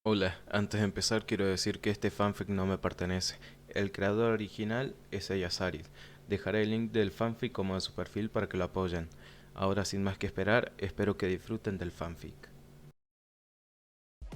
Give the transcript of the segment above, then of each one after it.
Hola, antes de empezar quiero decir que este fanfic no me pertenece. El creador original es Ayasaris. Dejaré el link del fanfic como de su perfil para que lo apoyen. Ahora sin más que esperar, espero que disfruten del fanfic.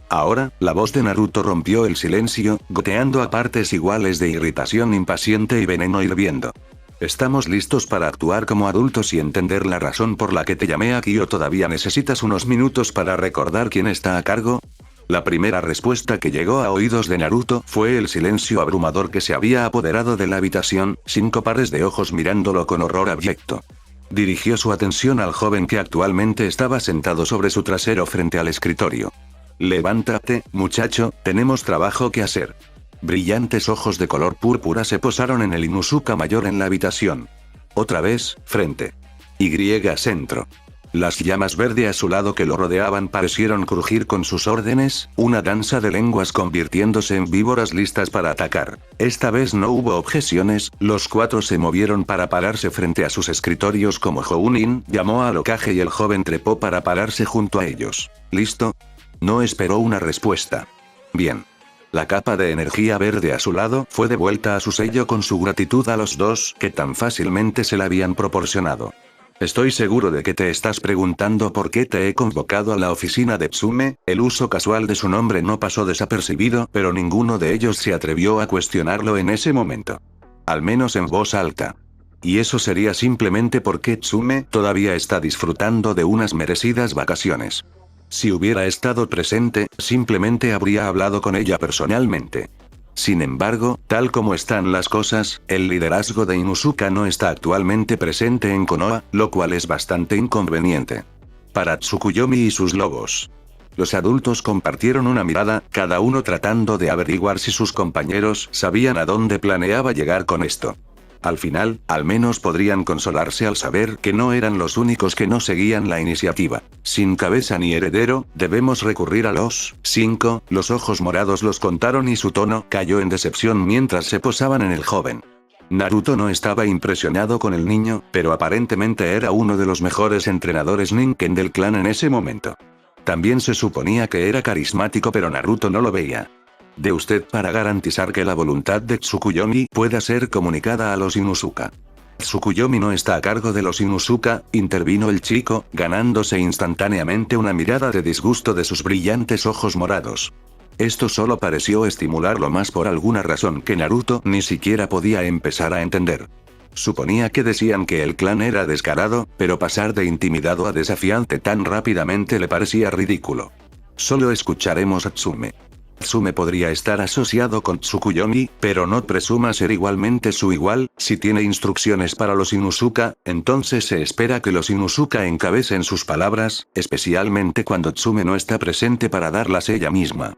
Ahora, la voz de Naruto rompió el silencio, goteando a partes iguales de irritación impaciente y veneno hirviendo. ¿Estamos listos para actuar como adultos y entender la razón por la que te llamé aquí o todavía necesitas unos minutos para recordar quién está a cargo? La primera respuesta que llegó a oídos de Naruto fue el silencio abrumador que se había apoderado de la habitación, 5 pares de ojos mirándolo con horror abyecto. Dirigió su atención al joven que actualmente estaba sentado sobre su trasero frente al escritorio. Levántate, muchacho, tenemos trabajo que hacer. Brillantes ojos de color púrpura se posaron en el Inuzuka mayor en la habitación. Otra vez, frente. Y centro. Las llamas verde a su lado que lo rodeaban parecieron crujir con sus órdenes, una danza de lenguas convirtiéndose en víboras listas para atacar. Esta vez no hubo objeciones, los cuatro se movieron para pararse frente a sus escritorios como Jounin llamó al Hokage y el joven trepó para pararse junto a ellos. ¿Listo? No esperó una respuesta. Bien. La capa de energía verde a su lado fue devuelta a su sello con su gratitud a los dos que tan fácilmente se la habían proporcionado. Estoy seguro de que te estás preguntando por qué te he convocado a la oficina de Tsume, el uso casual de su nombre no pasó desapercibido, pero ninguno de ellos se atrevió a cuestionarlo en ese momento. Al menos en voz alta. Y eso sería simplemente porque Tsume todavía está disfrutando de unas merecidas vacaciones. Si hubiera estado presente, simplemente habría hablado con ella personalmente. Sin embargo, tal como están las cosas, el liderazgo de Inuzuka no está actualmente presente en Konoha, lo cual es bastante inconveniente. Para Tsukuyomi y sus lobos. Los adultos compartieron una mirada, cada uno tratando de averiguar si sus compañeros sabían a dónde planeaba llegar con esto. Al final, al menos podrían consolarse al saber que no eran los únicos que no seguían la iniciativa. Sin cabeza ni heredero, debemos recurrir a los 5, los ojos morados los contaron y su tono cayó en decepción mientras se posaban en el joven. Naruto no estaba impresionado con el niño, pero aparentemente era uno de los mejores entrenadores Ninken del clan en ese momento. También se suponía que era carismático pero Naruto no lo veía. De usted para garantizar que la voluntad de Tsukuyomi pueda ser comunicada a los Inuzuka. Tsukuyomi no está a cargo de los Inuzuka, intervino el chico, ganándose instantáneamente una mirada de disgusto de sus brillantes ojos morados. Esto solo pareció estimularlo más por alguna razón que Naruto ni siquiera podía empezar a entender. Suponía que decían que el clan era descarado, pero pasar de intimidado a desafiante tan rápidamente le parecía ridículo. Solo escucharemos a Tsume. Tsume podría estar asociado con Tsukuyomi, pero no presuma ser igualmente su igual, si tiene instrucciones para los Inuzuka, entonces se espera que los Inuzuka encabecen sus palabras, especialmente cuando Tsume no está presente para darlas ella misma.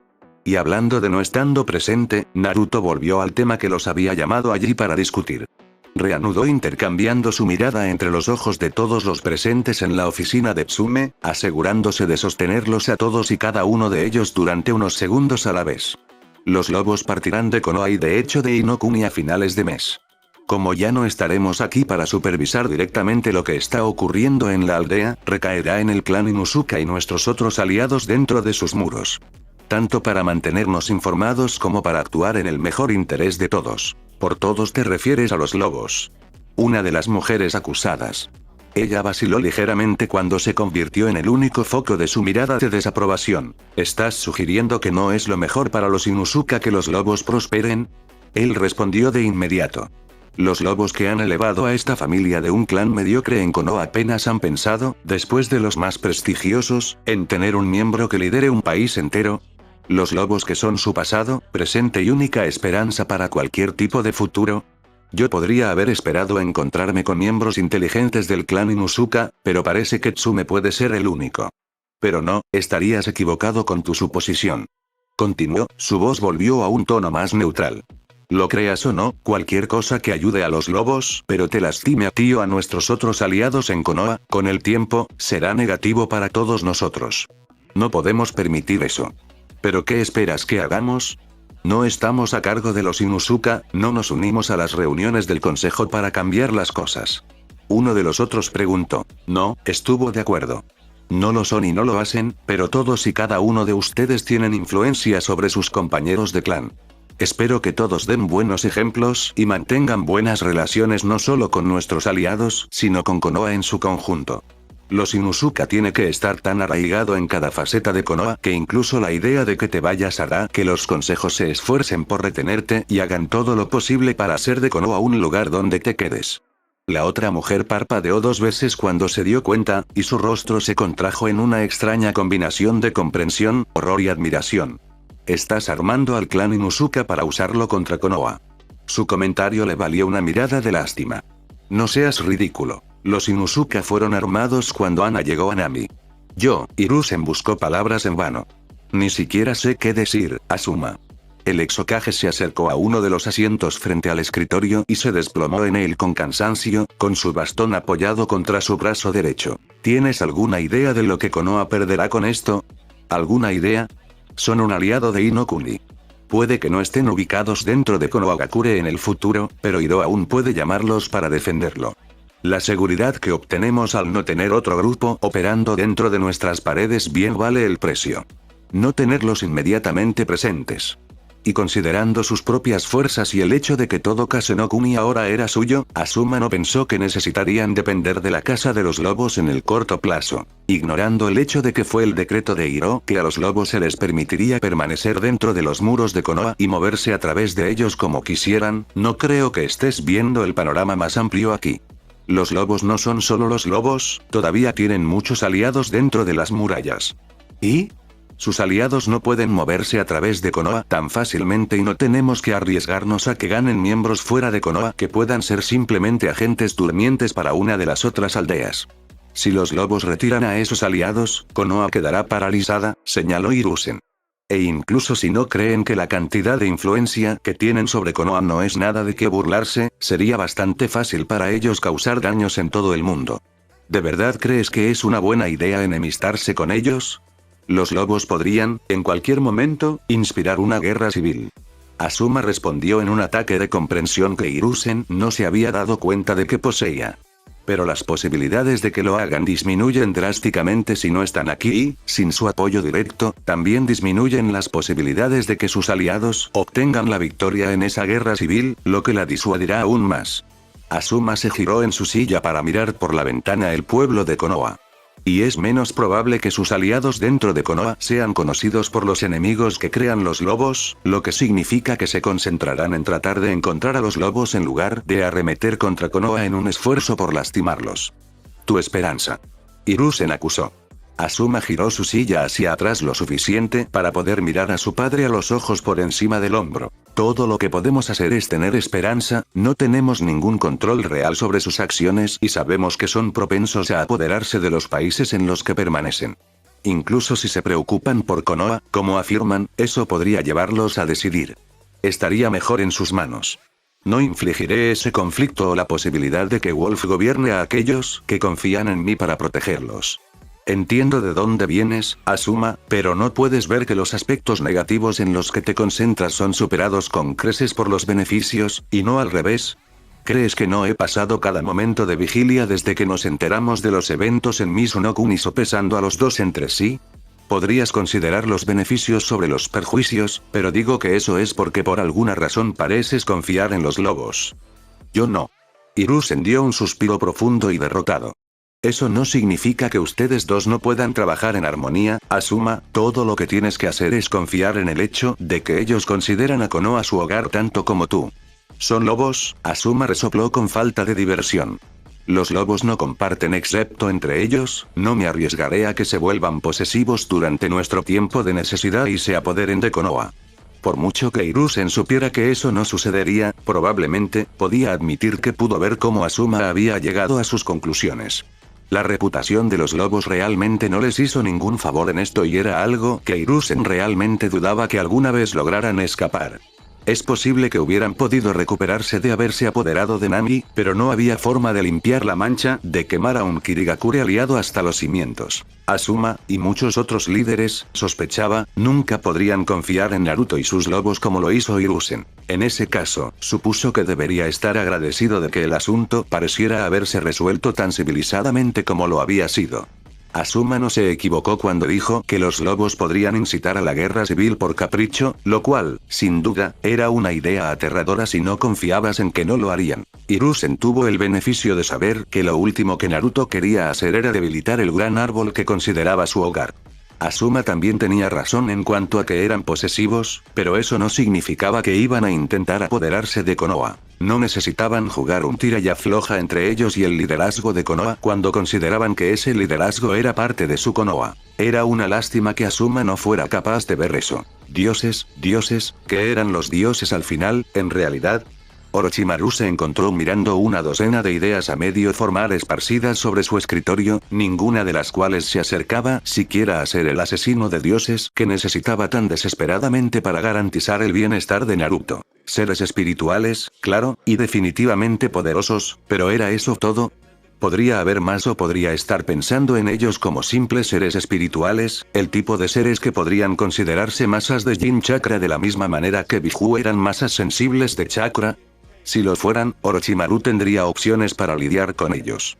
Y hablando de no estando presente, Naruto volvió al tema que los había llamado allí para discutir. Reanudó intercambiando su mirada entre los ojos de todos los presentes en la oficina de Tsume, asegurándose de sostenerlos a todos y cada uno de ellos durante unos segundos a la vez. Los lobos partirán de Konoha y de hecho de Inokuni a finales de mes. Como ya no estaremos aquí para supervisar directamente lo que está ocurriendo en la aldea, recaerá en el clan Inuzuka y nuestros otros aliados dentro de sus muros. Tanto para mantenernos informados como para actuar en el mejor interés de todos. Por todos te refieres a los lobos. Una de las mujeres acusadas. Ella vaciló ligeramente cuando se convirtió en el único foco de su mirada de desaprobación. ¿Estás sugiriendo que no es lo mejor para los Inuzuka que los lobos prosperen? Él respondió de inmediato. Los lobos que han elevado a esta familia de un clan mediocre en Konoha apenas han pensado, después de los más prestigiosos, en tener un miembro que lidere un país entero. Los lobos que son su pasado, presente y única esperanza para cualquier tipo de futuro. Yo podría haber esperado encontrarme con miembros inteligentes del clan Inuzuka, pero parece que Tsume puede ser el único. Pero no, estarías equivocado con tu suposición. Continuó, su voz volvió a un tono más neutral. Lo creas o no, cualquier cosa que ayude a los lobos, pero te lastime a ti o a nuestros otros aliados en Konoha, con el tiempo, será negativo para todos nosotros. No podemos permitir eso. ¿Pero qué esperas que hagamos? No estamos a cargo de los Inuzuka, no nos unimos a las reuniones del consejo para cambiar las cosas. Uno de los otros preguntó. No, estuvo de acuerdo. No lo son y no lo hacen, pero todos y cada uno de ustedes tienen influencia sobre sus compañeros de clan. Espero que todos den buenos ejemplos y mantengan buenas relaciones no solo con nuestros aliados, sino con Konoha en su conjunto. Los Inuzuka tiene que estar tan arraigado en cada faceta de Konoha que incluso la idea de que te vayas hará que los consejos se esfuercen por retenerte y hagan todo lo posible para hacer de Konoha un lugar donde te quedes. La otra mujer parpadeó 2 veces cuando se dio cuenta, y su rostro se contrajo en una extraña combinación de comprensión, horror y admiración. Estás armando al clan Inuzuka para usarlo contra Konoha. Su comentario le valió una mirada de lástima. No seas ridículo. Los Inuzuka fueron armados cuando Ana llegó a Nami. Hiruzen buscó palabras en vano. Ni siquiera sé qué decir, Asuma. El ex Hokage se acercó a uno de los asientos frente al escritorio y se desplomó en él con cansancio, con su bastón apoyado contra su brazo derecho. ¿Tienes alguna idea de lo que Konoha perderá con esto? ¿Alguna idea? Son un aliado de Inokuni. Puede que no estén ubicados dentro de Konohagakure en el futuro, pero Hiro aún puede llamarlos para defenderlo. La seguridad que obtenemos al no tener otro grupo operando dentro de nuestras paredes bien vale el precio. No tenerlos inmediatamente presentes. Y considerando sus propias fuerzas y el hecho de que todo Kase-no-Kuni ahora era suyo, Asuma no pensó que necesitarían depender de la Casa de los Lobos en el corto plazo. Ignorando el hecho de que fue el decreto de Hiro que a los lobos se les permitiría permanecer dentro de los muros de Konoha y moverse a través de ellos como quisieran, no creo que estés viendo el panorama más amplio aquí. Los lobos no son solo los lobos, todavía tienen muchos aliados dentro de las murallas. ¿Y? Sus aliados no pueden moverse a través de Konoha tan fácilmente y no tenemos que arriesgarnos a que ganen miembros fuera de Konoha que puedan ser simplemente agentes durmientes para una de las otras aldeas. Si los lobos retiran a esos aliados, Konoha quedará paralizada, señaló Hiruzen. E incluso si no creen que la cantidad de influencia que tienen sobre Konoha no es nada de qué burlarse, sería bastante fácil para ellos causar daños en todo el mundo. ¿De verdad crees que es una buena idea enemistarse con ellos? Los lobos podrían, en cualquier momento, inspirar una guerra civil. Asuma respondió en un ataque de comprensión que Hiruzen no se había dado cuenta de que poseía. Pero las posibilidades de que lo hagan disminuyen drásticamente si no están aquí y, sin su apoyo directo, también disminuyen las posibilidades de que sus aliados obtengan la victoria en esa guerra civil, lo que la disuadirá aún más. Asuma se giró en su silla para mirar por la ventana el pueblo de Konoha. Y es menos probable que sus aliados dentro de Konoha sean conocidos por los enemigos que crean los lobos, lo que significa que se concentrarán en tratar de encontrar a los lobos en lugar de arremeter contra Konoha en un esfuerzo por lastimarlos. Tu esperanza. Hiruzen acusó. Asuma giró su silla hacia atrás lo suficiente para poder mirar a su padre a los ojos por encima del hombro. Todo lo que podemos hacer es tener esperanza, no tenemos ningún control real sobre sus acciones y sabemos que son propensos a apoderarse de los países en los que permanecen. Incluso si se preocupan por Konoha, como afirman, eso podría llevarlos a decidir. Estaría mejor en sus manos. No infligiré ese conflicto o la posibilidad de que Wolf gobierne a aquellos que confían en mí para protegerlos. Entiendo de dónde vienes, Asuma, pero ¿no puedes ver que los aspectos negativos en los que te concentras son superados con creces por los beneficios, y no al revés? ¿Crees que no he pasado cada momento de vigilia desde que nos enteramos de los eventos en Mizuno-kuni sopesando a los dos entre sí? Podrías considerar los beneficios sobre los perjuicios, pero digo que eso es porque por alguna razón pareces confiar en los lobos. Yo no. Hiruzen dio un suspiro profundo y derrotado. Eso no significa que ustedes dos no puedan trabajar en armonía, Asuma, todo lo que tienes que hacer es confiar en el hecho de que ellos consideran a Konoha su hogar tanto como tú. ¿Son lobos? Asuma resopló con falta de diversión. Los lobos no comparten excepto entre ellos, no me arriesgaré a que se vuelvan posesivos durante nuestro tiempo de necesidad y se apoderen de Konoha. Por mucho que Hiruzen supiera que eso no sucedería, probablemente, podía admitir que pudo ver cómo Asuma había llegado a sus conclusiones. La reputación de los lobos realmente no les hizo ningún favor en esto y era algo que Hiruzen realmente dudaba que alguna vez lograran escapar. Es posible que hubieran podido recuperarse de haberse apoderado de Nami, pero no había forma de limpiar la mancha de quemar a un Kirigakure aliado hasta los cimientos. Asuma, y muchos otros líderes, sospechaba, nunca podrían confiar en Naruto y sus lobos como lo hizo Hiruzen. En ese caso, supuso que debería estar agradecido de que el asunto pareciera haberse resuelto tan civilizadamente como lo había sido. Asuma no se equivocó cuando dijo que los lobos podrían incitar a la guerra civil por capricho, lo cual, sin duda, era una idea aterradora si no confiabas en que no lo harían. Hiruzen tuvo el beneficio de saber que lo último que Naruto quería hacer era debilitar el gran árbol que consideraba su hogar. Asuma también tenía razón en cuanto a que eran posesivos, pero eso no significaba que iban a intentar apoderarse de Konoha. No necesitaban jugar un tira y afloja entre ellos y el liderazgo de Konoha cuando consideraban que ese liderazgo era parte de su Konoha. Era una lástima que Asuma no fuera capaz de ver eso. Dioses, ¿qué eran los dioses al final, en realidad? Orochimaru se encontró mirando una docena de ideas a medio formar esparcidas sobre su escritorio, ninguna de las cuales se acercaba siquiera a ser el asesino de dioses que necesitaba tan desesperadamente para garantizar el bienestar de Naruto. Seres espirituales, claro, y definitivamente poderosos, pero ¿era eso todo? Podría haber más o podría estar pensando en ellos como simples seres espirituales, el tipo de seres que podrían considerarse masas de Yin Chakra de la misma manera que Biju eran masas sensibles de chakra. Si lo fueran, Orochimaru tendría opciones para lidiar con ellos.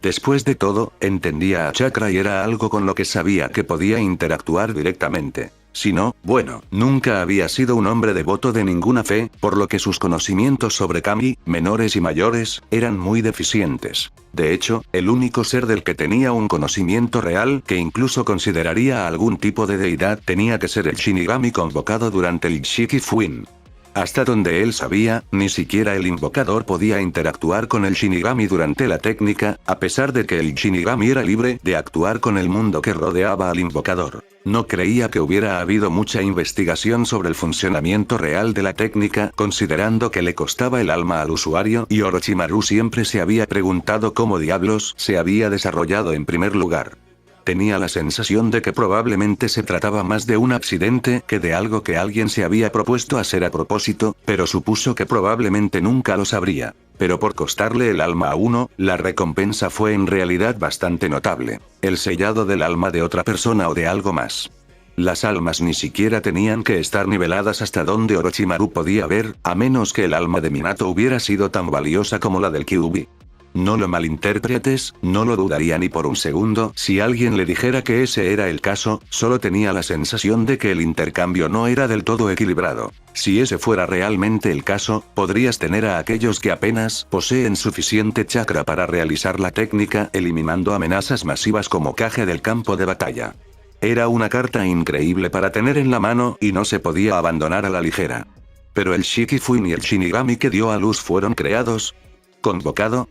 Después de todo, entendía a chakra y era algo con lo que sabía que podía interactuar directamente. Si no, bueno, nunca había sido un hombre devoto de ninguna fe, por lo que sus conocimientos sobre kami, menores y mayores, eran muy deficientes. De hecho, el único ser del que tenía un conocimiento real que incluso consideraría a algún tipo de deidad tenía que ser el Shinigami convocado durante el Shikifuin. Hasta donde él sabía, ni siquiera el invocador podía interactuar con el Shinigami durante la técnica, a pesar de que el Shinigami era libre de actuar con el mundo que rodeaba al invocador. No creía que hubiera habido mucha investigación sobre el funcionamiento real de la técnica, considerando que le costaba el alma al usuario y Orochimaru siempre se había preguntado cómo diablos se había desarrollado en primer lugar. Tenía la sensación de que probablemente se trataba más de un accidente que de algo que alguien se había propuesto hacer a propósito, pero supuso que probablemente nunca lo sabría. Pero por costarle el alma a uno, la recompensa fue en realidad bastante notable. El sellado del alma de otra persona o de algo más. Las almas ni siquiera tenían que estar niveladas hasta donde Orochimaru podía ver, a menos que el alma de Minato hubiera sido tan valiosa como la del Kyuubi. No lo malinterpretes, no lo dudaría ni por un segundo si alguien le dijera que ese era el caso, solo tenía la sensación de que el intercambio no era del todo equilibrado. Si ese fuera realmente el caso, podrías tener a aquellos que apenas poseen suficiente chakra para realizar la técnica eliminando amenazas masivas como Kage del campo de batalla. Era una carta increíble para tener en la mano y no se podía abandonar a la ligera. Pero el Shikifuin y el Shinigami que dio a luz fueron creados. ¿Convocado?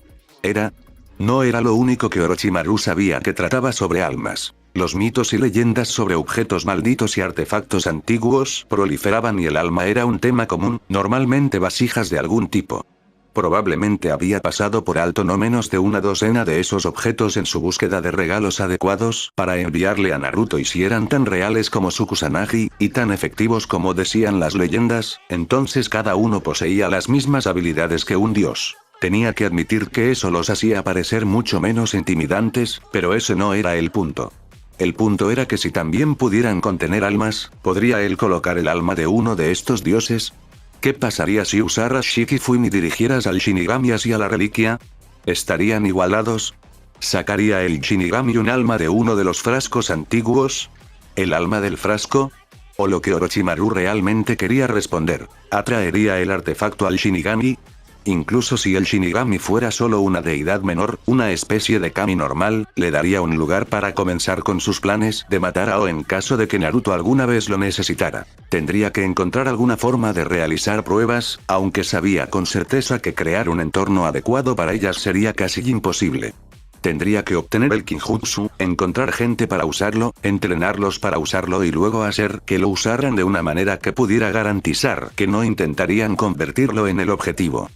No era lo único que Orochimaru sabía que trataba sobre almas. Los mitos y leyendas sobre objetos malditos y artefactos antiguos proliferaban y el alma era un tema común, normalmente vasijas de algún tipo. Probablemente había pasado por alto no menos de una docena de esos objetos en su búsqueda de regalos adecuados para enviarle a Naruto y si eran tan reales como su Kusanagi, y tan efectivos como decían las leyendas, entonces cada uno poseía las mismas habilidades que un dios. Tenía que admitir que eso los hacía parecer mucho menos intimidantes, pero ese no era el punto. El punto era que si también pudieran contener almas, ¿podría él colocar el alma de uno de estos dioses? ¿Qué pasaría si usaras Shikifuin y dirigieras al Shinigami hacia la reliquia? ¿Estarían igualados? ¿Sacaría el Shinigami un alma de uno de los frascos antiguos? ¿El alma del frasco? ¿O lo que Orochimaru realmente quería responder, ¿atraería el artefacto al Shinigami? Incluso si el Shinigami fuera solo una deidad menor, una especie de kami normal, le daría un lugar para comenzar con sus planes de matar a O en caso de que Naruto alguna vez lo necesitara. Tendría que encontrar alguna forma de realizar pruebas, aunque sabía con certeza que crear un entorno adecuado para ellas sería casi imposible. Tendría que obtener el Kinjutsu, encontrar gente para usarlo, entrenarlos para usarlo y luego hacer que lo usaran de una manera que pudiera garantizar que no intentarían convertirlo en el objetivo.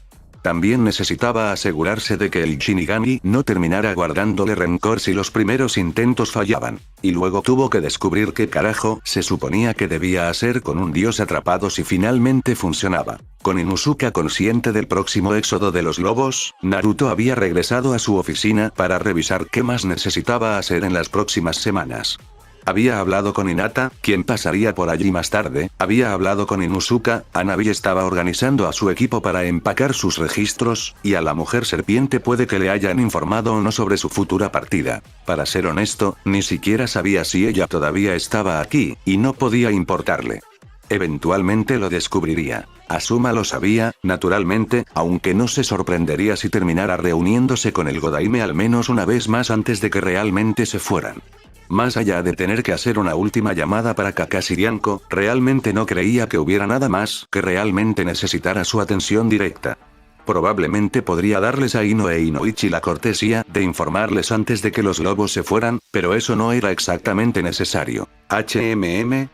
También necesitaba asegurarse de que el Shinigami no terminara guardándole rencor si los primeros intentos fallaban. Y luego tuvo que descubrir qué carajo se suponía que debía hacer con un dios atrapado si finalmente funcionaba. Con Inuzuka consciente del próximo éxodo de los lobos, Naruto había regresado a su oficina para revisar qué más necesitaba hacer en las próximas semanas. Había hablado con Hinata, quien pasaría por allí más tarde, había hablado con Inuzuka, Hanabi estaba organizando a su equipo para empacar sus registros, y a la mujer serpiente puede que le hayan informado o no sobre su futura partida. Para ser honesto, ni siquiera sabía si ella todavía estaba aquí, y no podía importarle. Eventualmente lo descubriría. Asuma lo sabía, naturalmente, aunque no se sorprendería si terminara reuniéndose con el Godaime al menos una vez más antes de que realmente se fueran. Más allá de tener que hacer una última llamada para Kakashi Dianko, realmente no creía que hubiera nada más que realmente necesitara su atención directa. Probablemente podría darles a Ino e Inoichi la cortesía de informarles antes de que los lobos se fueran, pero eso no era exactamente necesario.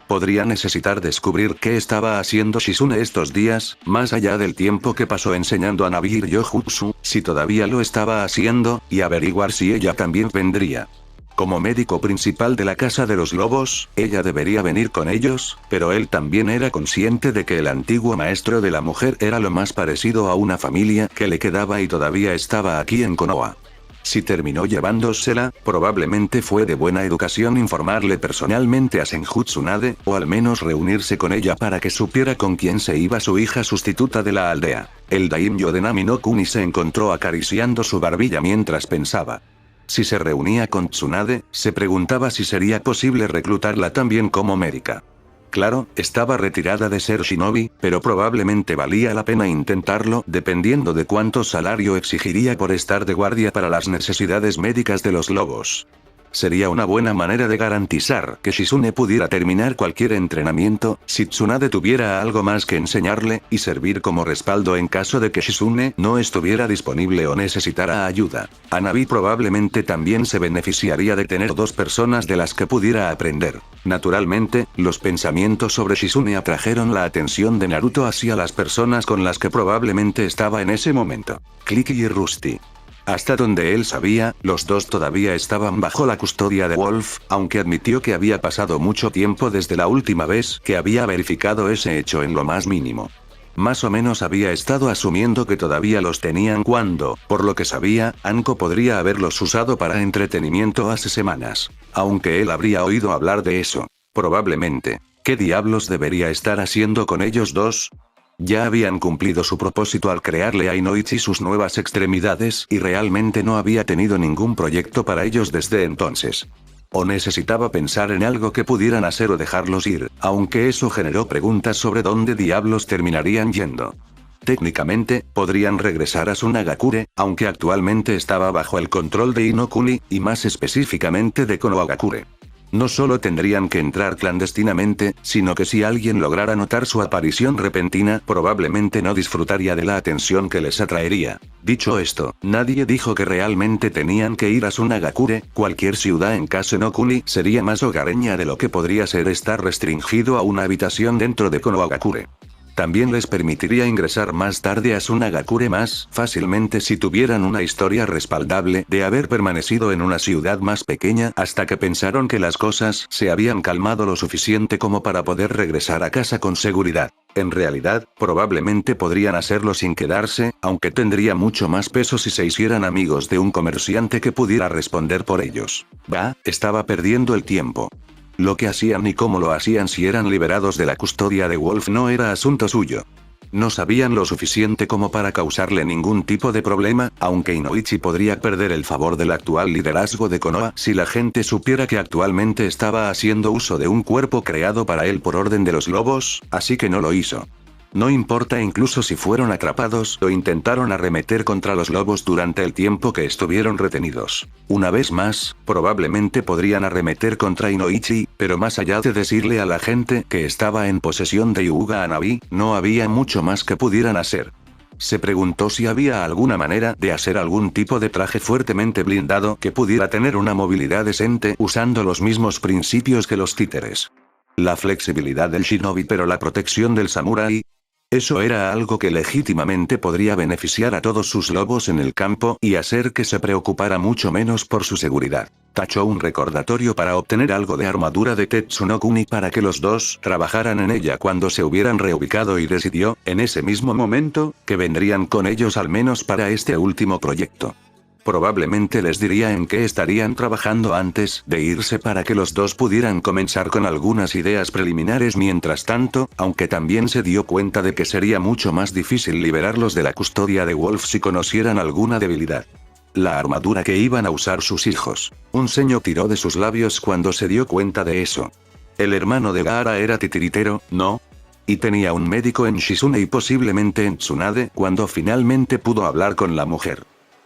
Podría necesitar descubrir qué estaba haciendo Shizune estos días, más allá del tiempo que pasó enseñando a Nabi Ryojutsu, si todavía lo estaba haciendo, y averiguar si ella también vendría. Como médico principal de la Casa de los Lobos, ella debería venir con ellos, pero él también era consciente de que el antiguo maestro de la mujer era lo más parecido a una familia que le quedaba y todavía estaba aquí en Konoha. Si terminó llevándosela, probablemente fue de buena educación informarle personalmente a Senju Tsunade, o al menos reunirse con ella para que supiera con quién se iba su hija sustituta de la aldea. El daimyo de Nami no Kuni se encontró acariciando su barbilla mientras pensaba. Si se reunía con Tsunade, se preguntaba si sería posible reclutarla también como médica. Claro, estaba retirada de ser shinobi, pero probablemente valía la pena intentarlo dependiendo de cuánto salario exigiría por estar de guardia para las necesidades médicas de los lobos. Sería una buena manera de garantizar que Shizune pudiera terminar cualquier entrenamiento, si Tsunade tuviera algo más que enseñarle, y servir como respaldo en caso de que Shizune no estuviera disponible o necesitara ayuda. Hanabi probablemente también se beneficiaría de tener dos personas de las que pudiera aprender. Naturalmente, los pensamientos sobre Shizune atrajeron la atención de Naruto hacia las personas con las que probablemente estaba en ese momento. Clicky y Rusty. Hasta donde él sabía, los dos todavía estaban bajo la custodia de Wolf, aunque admitió que había pasado mucho tiempo desde la última vez que había verificado ese hecho en lo más mínimo. Más o menos había estado asumiendo que todavía los tenían cuando, por lo que sabía, Anko podría haberlos usado para entretenimiento hace semanas. Aunque él habría oído hablar de eso. Probablemente. ¿Qué diablos debería estar haciendo con ellos dos? Ya habían cumplido su propósito al crearle a Inoichi sus nuevas extremidades y realmente no había tenido ningún proyecto para ellos desde entonces. O necesitaba pensar en algo que pudieran hacer o dejarlos ir, aunque eso generó preguntas sobre dónde diablos terminarían yendo. Técnicamente, podrían regresar a Sunagakure, aunque actualmente estaba bajo el control de Inokuni, y más específicamente de Konohagakure. No solo tendrían que entrar clandestinamente, sino que si alguien lograra notar su aparición repentina, probablemente no disfrutaría de la atención que les atraería. Dicho esto, nadie dijo que realmente tenían que ir a Sunagakure, cualquier ciudad en Kase-no-Kuni sería más hogareña de lo que podría ser estar restringido a una habitación dentro de Konohagakure. También les permitiría ingresar más tarde a Sunagakure más fácilmente si tuvieran una historia respaldable de haber permanecido en una ciudad más pequeña hasta que pensaron que las cosas se habían calmado lo suficiente como para poder regresar a casa con seguridad. En realidad, probablemente podrían hacerlo sin quedarse, aunque tendría mucho más peso si se hicieran amigos de un comerciante que pudiera responder por ellos. Estaba perdiendo el tiempo. Lo que hacían y cómo lo hacían si eran liberados de la custodia de Wolf no era asunto suyo. No sabían lo suficiente como para causarle ningún tipo de problema, aunque Inoichi podría perder el favor del actual liderazgo de Konoha si la gente supiera que actualmente estaba haciendo uso de un cuerpo creado para él por orden de los lobos, así que no lo hizo. No importa incluso si fueron atrapados o intentaron arremeter contra los lobos durante el tiempo que estuvieron retenidos. Una vez más, probablemente podrían arremeter contra Inoichi, pero más allá de decirle a la gente que estaba en posesión de Hyuga Hanabi, no había mucho más que pudieran hacer. Se preguntó si había alguna manera de hacer algún tipo de traje fuertemente blindado que pudiera tener una movilidad decente usando los mismos principios que los títeres. La flexibilidad del shinobi pero la protección del samurái. Eso era algo que legítimamente podría beneficiar a todos sus lobos en el campo y hacer que se preocupara mucho menos por su seguridad. Tachó un recordatorio para obtener algo de armadura de Tetsunokuni para que los dos trabajaran en ella cuando se hubieran reubicado y decidió, en ese mismo momento, que vendrían con ellos al menos para este último proyecto. Probablemente les diría en qué estarían trabajando antes de irse para que los dos pudieran comenzar con algunas ideas preliminares mientras tanto, aunque también se dio cuenta de que sería mucho más difícil liberarlos de la custodia de Wolf si conocieran alguna debilidad. La armadura que iban a usar sus hijos. Un ceño tiró de sus labios cuando se dio cuenta de eso. El hermano de Gaara era titiritero, ¿no? Y tenía un médico en Shizune y posiblemente en Tsunade cuando finalmente pudo hablar con la mujer.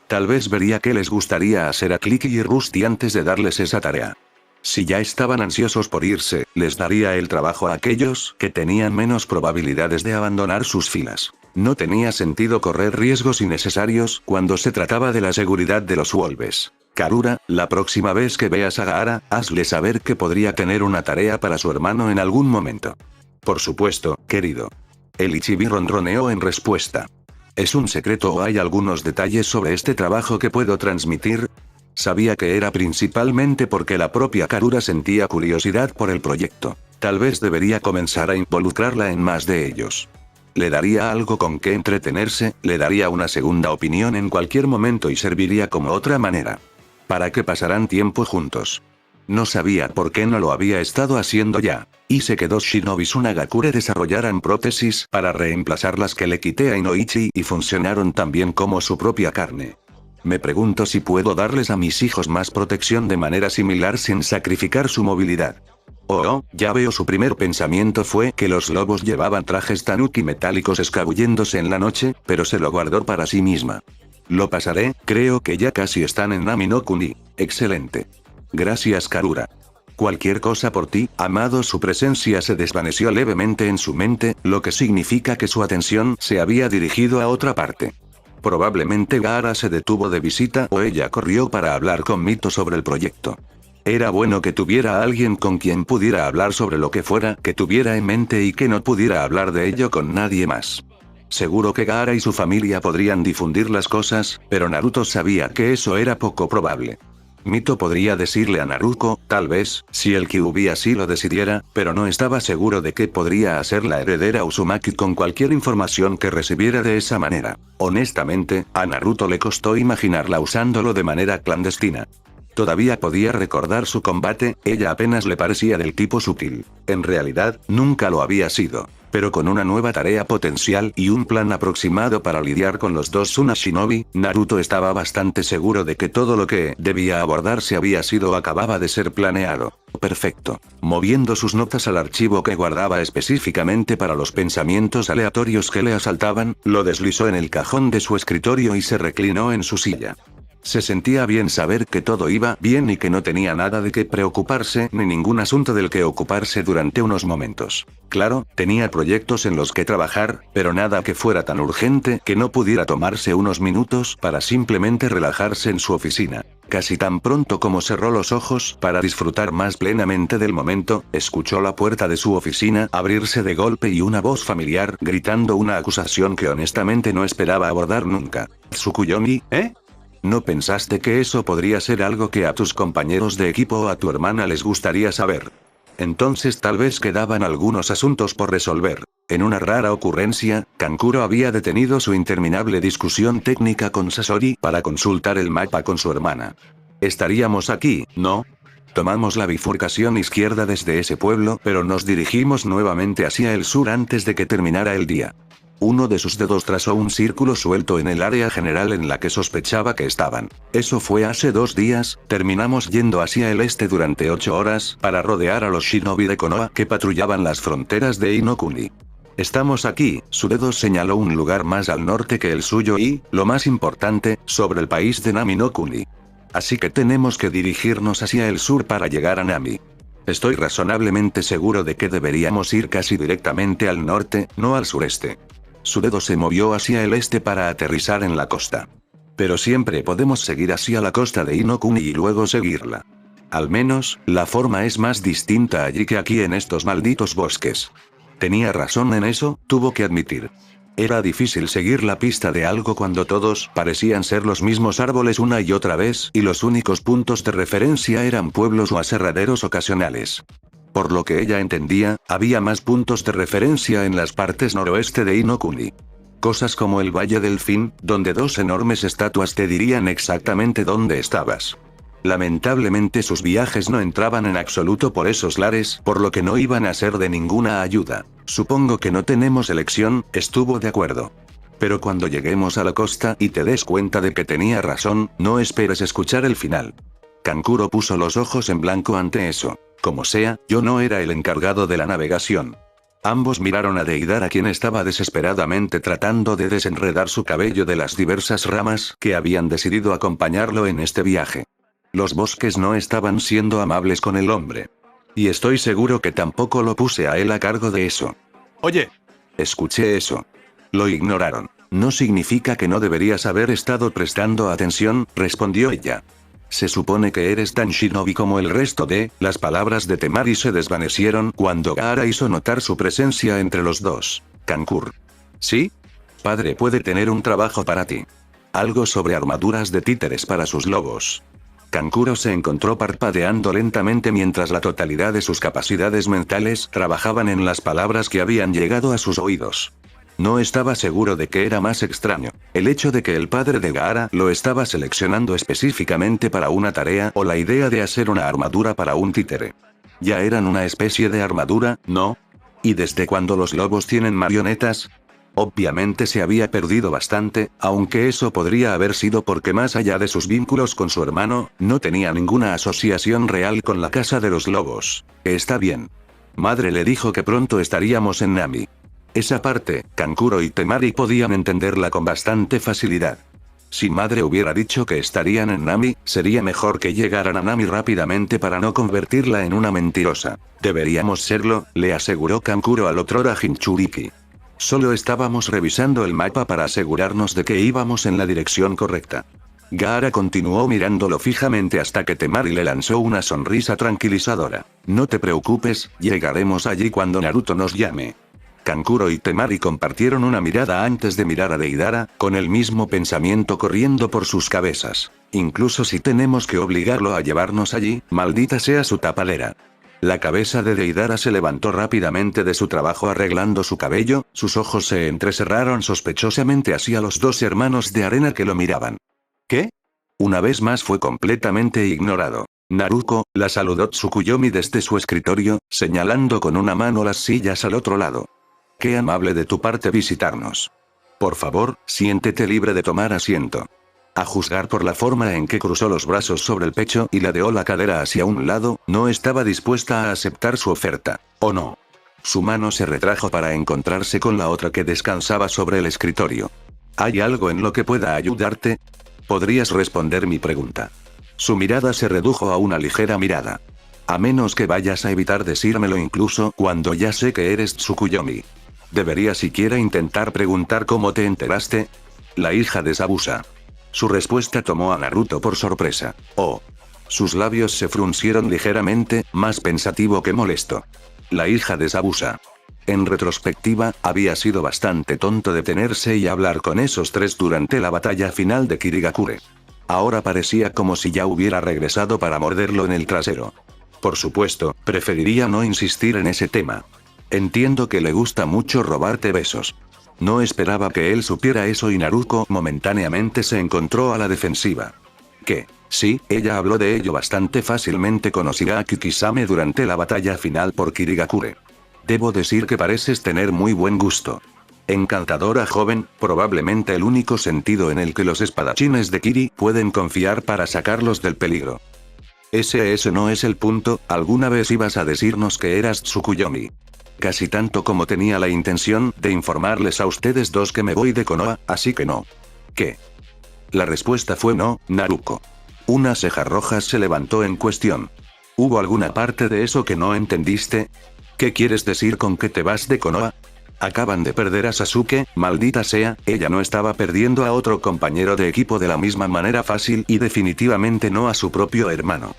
Tal vez vería qué les gustaría hacer a Clicky y Rusty antes de darles esa tarea. Si ya estaban ansiosos por irse, les daría el trabajo a aquellos que tenían menos probabilidades de abandonar sus filas. No tenía sentido correr riesgos innecesarios cuando se trataba de la seguridad de los Wolves. Karura, la próxima vez que veas a Gaara, hazle saber que podría tener una tarea para su hermano en algún momento. Por supuesto, querido. El Ichibi ronroneó en respuesta. ¿Es un secreto o hay algunos detalles sobre este trabajo que puedo transmitir? Sabía que era principalmente porque la propia Karura sentía curiosidad por el proyecto. Tal vez debería comenzar a involucrarla en más de ellos. Le daría algo con que entretenerse, le daría una segunda opinión en cualquier momento y serviría como otra manera. Para que pasaran tiempo juntos. No sabía por qué no lo había estado haciendo ya. Hice que dos Shinobis Unagakure desarrollaran prótesis para reemplazar las que le quité a Inoichi y funcionaron tan bien como su propia carne. Me pregunto si puedo darles a mis hijos más protección de manera similar sin sacrificar su movilidad. Oh, ya veo, su primer pensamiento fue que los lobos llevaban trajes tanuki metálicos escabulléndose en la noche, pero se lo guardó para sí misma. Lo pasaré, creo que ya casi están en Nami no Kuni. Excelente. Gracias, Karura. Cualquier cosa por ti, amado. Su presencia se desvaneció levemente en su mente, lo que significa que su atención se había dirigido a otra parte. Probablemente Gaara se detuvo de visita o ella corrió para hablar con Mito sobre el proyecto. Era bueno que tuviera a alguien con quien pudiera hablar sobre lo que fuera que tuviera en mente y que no pudiera hablar de ello con nadie más. Seguro que Gaara y su familia podrían difundir las cosas, pero Naruto sabía que eso era poco probable. Mito podría decirle a Naruto, tal vez, si el Kyuubi así lo decidiera, pero no estaba seguro de que podría hacer la heredera Uzumaki con cualquier información que recibiera de esa manera. Honestamente, a Naruto le costó imaginarla usándolo de manera clandestina. Todavía podía recordar su combate, ella apenas le parecía del tipo sutil. En realidad, nunca lo había sido. Pero con una nueva tarea potencial y un plan aproximado para lidiar con los dos Suna Shinobi, Naruto estaba bastante seguro de que todo lo que debía abordarse había sido o acababa de ser planeado. Perfecto. Moviendo sus notas al archivo que guardaba específicamente para los pensamientos aleatorios que le asaltaban, lo deslizó en el cajón de su escritorio y se reclinó en su silla. Se sentía bien saber que todo iba bien y que no tenía nada de qué preocuparse ni ningún asunto del que ocuparse durante unos momentos. Claro, tenía proyectos en los que trabajar, pero nada que fuera tan urgente que no pudiera tomarse unos minutos para simplemente relajarse en su oficina. Casi tan pronto como cerró los ojos para disfrutar más plenamente del momento, escuchó la puerta de su oficina abrirse de golpe y una voz familiar gritando una acusación que honestamente no esperaba abordar nunca. ¿Tsukuyomi, eh? ¿No pensaste que eso podría ser algo que a tus compañeros de equipo o a tu hermana les gustaría saber? Entonces tal vez quedaban algunos asuntos por resolver. En una rara ocurrencia, Kankuro había detenido su interminable discusión técnica con Sasori para consultar el mapa con su hermana. Estaríamos aquí, ¿no? Tomamos la bifurcación izquierda desde ese pueblo, pero nos dirigimos nuevamente hacia el sur antes de que terminara el día. Uno de sus dedos trazó un círculo suelto en el área general en la que sospechaba que estaban. Eso fue hace 2 días, terminamos yendo hacia el este durante 8 horas, para rodear a los shinobi de Konoha que patrullaban las fronteras de Inokuni. Estamos aquí, su dedo señaló un lugar más al norte que el suyo y, lo más importante, sobre el país de Nami no Kuni. Así que tenemos que dirigirnos hacia el sur para llegar a Nami. Estoy razonablemente seguro de que deberíamos ir casi directamente al norte, no al sureste. Su dedo se movió hacia el este para aterrizar en la costa. Pero siempre podemos seguir hacia la costa de Inokuni y luego seguirla. Al menos, la forma es más distinta allí que aquí en estos malditos bosques. Tenía razón en eso, tuvo que admitir. Era difícil seguir la pista de algo cuando todos parecían ser los mismos árboles una y otra vez y los únicos puntos de referencia eran pueblos o aserraderos ocasionales. Por lo que ella entendía, había más puntos de referencia en las partes noroeste de Inokuni. Cosas como el Valle del Fin, donde dos enormes estatuas te dirían exactamente dónde estabas. Lamentablemente sus viajes no entraban en absoluto por esos lares, por lo que no iban a ser de ninguna ayuda. Supongo que no tenemos elección, estuvo de acuerdo. Pero cuando lleguemos a la costa y te des cuenta de que tenía razón, no esperes escuchar el final. Kankuro puso los ojos en blanco ante eso. Como sea, yo no era el encargado de la navegación. Ambos miraron a Deidara, quien estaba desesperadamente tratando de desenredar su cabello de las diversas ramas que habían decidido acompañarlo en este viaje. Los bosques no estaban siendo amables con el hombre. Y estoy seguro que tampoco lo puse a él a cargo de eso. Oye. Escuché eso. Lo ignoraron. No significa que no deberías haber estado prestando atención, respondió ella. Se supone que eres tan shinobi como el resto de... Las palabras de Temari se desvanecieron cuando Gaara hizo notar su presencia entre los dos. Kankuro. ¿Sí? Padre puede tener un trabajo para ti. Algo sobre armaduras de títeres para sus lobos. Kankuro se encontró parpadeando lentamente mientras la totalidad de sus capacidades mentales trabajaban en las palabras que habían llegado a sus oídos. No estaba seguro de qué era más extraño, el hecho de que el padre de Gaara lo estaba seleccionando específicamente para una tarea o la idea de hacer una armadura para un títere. Ya eran una especie de armadura, ¿no? ¿Y desde cuándo los lobos tienen marionetas? Obviamente se había perdido bastante, aunque eso podría haber sido porque más allá de sus vínculos con su hermano, no tenía ninguna asociación real con la casa de los lobos. Está bien. Madre le dijo que pronto estaríamos en Nami. Esa parte, Kankuro y Temari podían entenderla con bastante facilidad. Si madre hubiera dicho que estarían en Nami, sería mejor que llegaran a Nami rápidamente para no convertirla en una mentirosa. Deberíamos serlo, le aseguró Kankuro al otrora Jinchuriki. Solo estábamos revisando el mapa para asegurarnos de que íbamos en la dirección correcta. Gaara continuó mirándolo fijamente hasta que Temari le lanzó una sonrisa tranquilizadora. No te preocupes, llegaremos allí cuando Naruto nos llame. Kankuro y Temari compartieron una mirada antes de mirar a Deidara, con el mismo pensamiento corriendo por sus cabezas. Incluso si tenemos que obligarlo a llevarnos allí, maldita sea su tapadera. La cabeza de Deidara se levantó rápidamente de su trabajo arreglando su cabello, sus ojos se entrecerraron sospechosamente hacia los dos hermanos de arena que lo miraban. ¿Qué? Una vez más fue completamente ignorado. Naruko, la saludó Tsukuyomi desde su escritorio, señalando con una mano las sillas al otro lado. Qué amable de tu parte visitarnos. Por favor, siéntete libre de tomar asiento. A juzgar por la forma en que cruzó los brazos sobre el pecho y ladeó la cadera hacia un lado, no estaba dispuesta a aceptar su oferta, ¿o no? Su mano se retrajo para encontrarse con la otra que descansaba sobre el escritorio. ¿Hay algo en lo que pueda ayudarte? ¿Podrías responder mi pregunta? Su mirada se redujo a una ligera mirada. A menos que vayas a evitar decírmelo incluso cuando ya sé que eres Tsukuyomi. ¿Debería siquiera intentar preguntar cómo te enteraste? La hija de Zabuza. Su respuesta tomó a Naruto por sorpresa. Oh. Sus labios se fruncieron ligeramente, más pensativo que molesto. La hija de Zabuza. En retrospectiva, había sido bastante tonto detenerse y hablar con esos tres durante la batalla final de Kirigakure. Ahora parecía como si ya hubiera regresado para morderlo en el trasero. Por supuesto, preferiría no insistir en ese tema. Entiendo que le gusta mucho robarte besos. No esperaba que él supiera eso y Naruto momentáneamente se encontró a la defensiva. ¿Qué? Sí, ella habló de ello bastante fácilmente con Oshigaki Kisame durante la batalla final por Kirigakure. Debo decir que pareces tener muy buen gusto. Encantadora joven, probablemente el único sentido en el que los espadachines de Kiri pueden confiar para sacarlos del peligro. Ese no es el punto, alguna vez ibas a decirnos que eras Tsukuyomi. Casi tanto como tenía la intención de informarles a ustedes dos que me voy de Konoha, así que no. ¿Qué? La respuesta fue no, Naruto. Una ceja roja se levantó en cuestión. ¿Hubo alguna parte de eso que no entendiste? ¿Qué quieres decir con que te vas de Konoha? Acaban de perder a Sasuke, maldita sea, ella no estaba perdiendo a otro compañero de equipo de la misma manera fácil y definitivamente no a su propio hermano.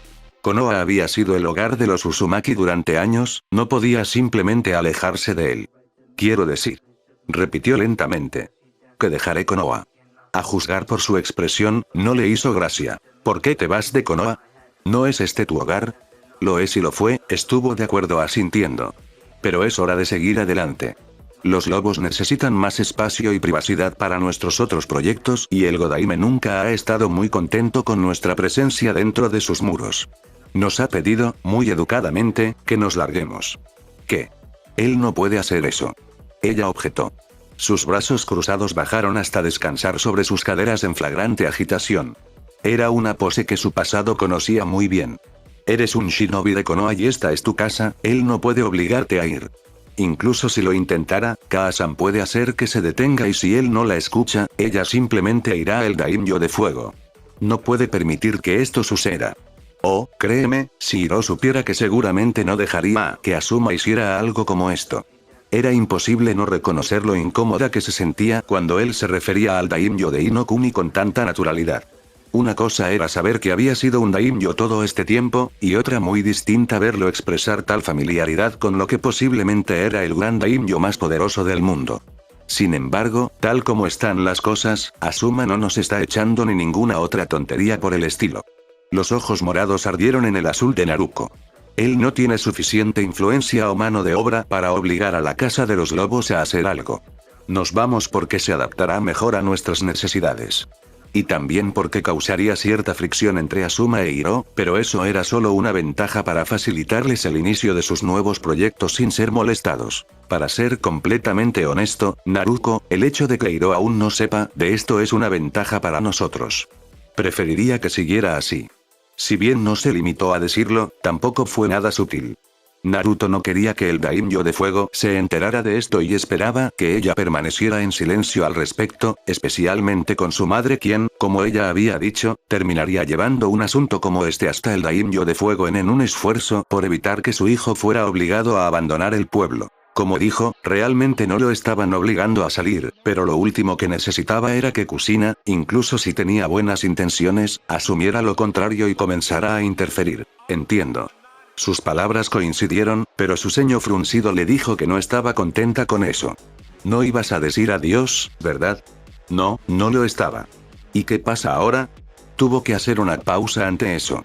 Konoha había sido el hogar de los Uzumaki durante años, no podía simplemente alejarse de él. Quiero decir. Repitió lentamente. Que dejaré Konoha. A juzgar por su expresión, no le hizo gracia. ¿Por qué te vas de Konoha? ¿No es este tu hogar? Lo es y lo fue, estuvo de acuerdo asintiendo. Pero es hora de seguir adelante. Los lobos necesitan más espacio y privacidad para nuestros otros proyectos y el Godaime nunca ha estado muy contento con nuestra presencia dentro de sus muros. Nos ha pedido, muy educadamente, que nos larguemos. ¿Qué? Él no puede hacer eso. Ella objetó. Sus brazos cruzados bajaron hasta descansar sobre sus caderas en flagrante agitación. Era una pose que su pasado conocía muy bien. Eres un shinobi de Konoha y esta es tu casa, él no puede obligarte a ir. Incluso si lo intentara, Kaa-san puede hacer que se detenga y si él no la escucha, ella simplemente irá al daimyo de fuego. No puede permitir que esto suceda. Oh, créeme, si Hiro supiera que seguramente no dejaría que Asuma hiciera algo como esto. Era imposible no reconocer lo incómoda que se sentía cuando él se refería al daimyo de Inokuni con tanta naturalidad. Una cosa era saber que había sido un daimyo todo este tiempo, y otra muy distinta verlo expresar tal familiaridad con lo que posiblemente era el gran daimyo más poderoso del mundo. Sin embargo, tal como están las cosas, Asuma no nos está echando ni ninguna otra tontería por el estilo. Los ojos morados ardieron en el azul de Naruko. Él no tiene suficiente influencia o mano de obra para obligar a la Casa de los Lobos a hacer algo. Nos vamos porque se adaptará mejor a nuestras necesidades. Y también porque causaría cierta fricción entre Asuma e Hiro, pero eso era solo una ventaja para facilitarles el inicio de sus nuevos proyectos sin ser molestados. Para ser completamente honesto, Naruko, el hecho de que Hiro aún no sepa de esto es una ventaja para nosotros. Preferiría que siguiera así. Si bien no se limitó a decirlo, tampoco fue nada sutil. Naruto no quería que el daimyo de fuego se enterara de esto y esperaba que ella permaneciera en silencio al respecto, especialmente con su madre quien, como ella había dicho, terminaría llevando un asunto como este hasta el daimyo de fuego en un esfuerzo por evitar que su hijo fuera obligado a abandonar el pueblo. Como dijo, realmente no lo estaban obligando a salir, pero lo último que necesitaba era que Kusina, incluso si tenía buenas intenciones, asumiera lo contrario y comenzara a interferir. Entiendo. Sus palabras coincidieron, pero su ceño fruncido le dijo que no estaba contenta con eso. No ibas a decir adiós, ¿verdad? No, no lo estaba. ¿Y qué pasa ahora? Tuvo que hacer una pausa ante eso.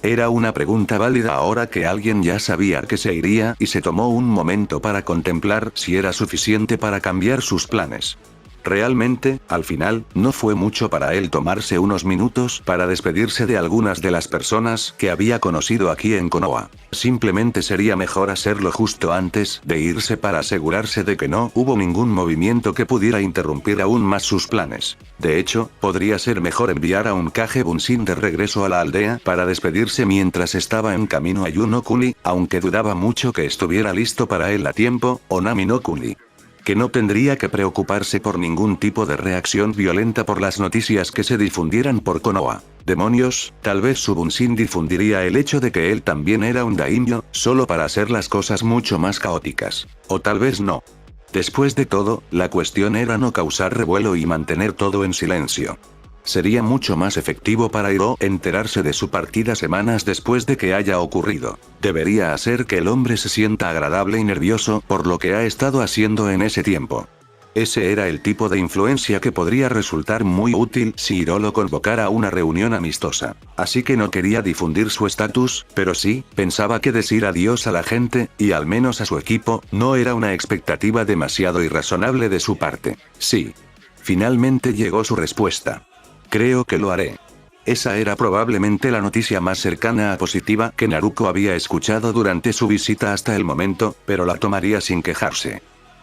Era una pregunta válida ahora que alguien ya sabía que se iría y se tomó un momento para contemplar si era suficiente para cambiar sus planes. Realmente, al final, no fue mucho para él tomarse unos minutos para despedirse de algunas de las personas que había conocido aquí en Konoha. Simplemente sería mejor hacerlo justo antes de irse para asegurarse de que no hubo ningún movimiento que pudiera interrumpir aún más sus planes. De hecho, podría ser mejor enviar a un Kage Bunshin de regreso a la aldea para despedirse mientras estaba en camino a Yunokuni, aunque dudaba mucho que estuviera listo para él a tiempo, o Nami no Kuni. Que no tendría que preocuparse por ningún tipo de reacción violenta por las noticias que se difundieran por Konoha. Demonios, tal vez su Bunshin difundiría el hecho de que él también era un daimyo, solo para hacer las cosas mucho más caóticas. O tal vez no. Después de todo, la cuestión era no causar revuelo y mantener todo en silencio. Sería mucho más efectivo para Hiro enterarse de su partida semanas después de que haya ocurrido. Debería hacer que el hombre se sienta agradable y nervioso por lo que ha estado haciendo en ese tiempo. Ese era el tipo de influencia que podría resultar muy útil si Hiro lo convocara a una reunión amistosa. Así que no quería difundir su estatus, pero sí, pensaba que decir adiós a la gente, y al menos a su equipo, no era una expectativa demasiado irrazonable de su parte. Sí. Finalmente llegó su respuesta. Creo que lo haré. Esa era probablemente la noticia más cercana a positiva que Naruko había escuchado durante su visita hasta el momento, pero la tomaría sin quejarse.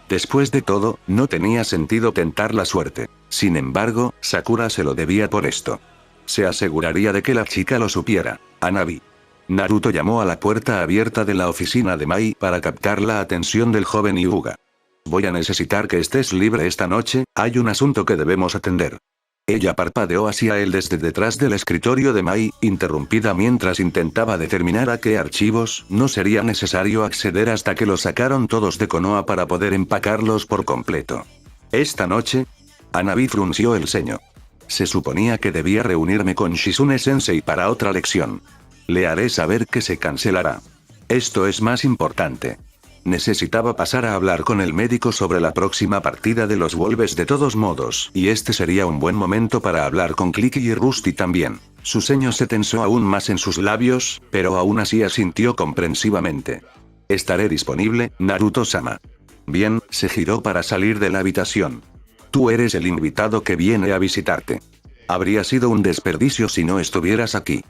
Después de todo, no tenía sentido tentar la suerte. Sin embargo, Sakura se lo debía por esto. Se aseguraría de que la chica lo supiera. Hanabi. Naruto llamó a la puerta abierta de la oficina de Mai para captar la atención del joven Hyuga. Voy a necesitar que estés libre esta noche, hay un asunto que debemos atender. Ella parpadeó hacia él desde detrás del escritorio de Mai, interrumpida mientras intentaba determinar a qué archivos no sería necesario acceder hasta que los sacaron todos de Konoha para poder empacarlos por completo. ¿Esta noche? Hanabi frunció el ceño. Se suponía que debía reunirme con Shizune-sensei para otra lección. Le haré saber que se cancelará. Esto es más importante. Necesitaba pasar a hablar con el médico sobre la próxima partida de los Wolves de todos modos, y este sería un buen momento para hablar con Clicky y Rusty también. Su ceño se tensó aún más en sus labios, pero aún así asintió comprensivamente. Estaré disponible, Naruto-sama. Bien, se giró para salir de la habitación. Tú eres el invitado que viene a visitarte. Habría sido un desperdicio si no estuvieras aquí.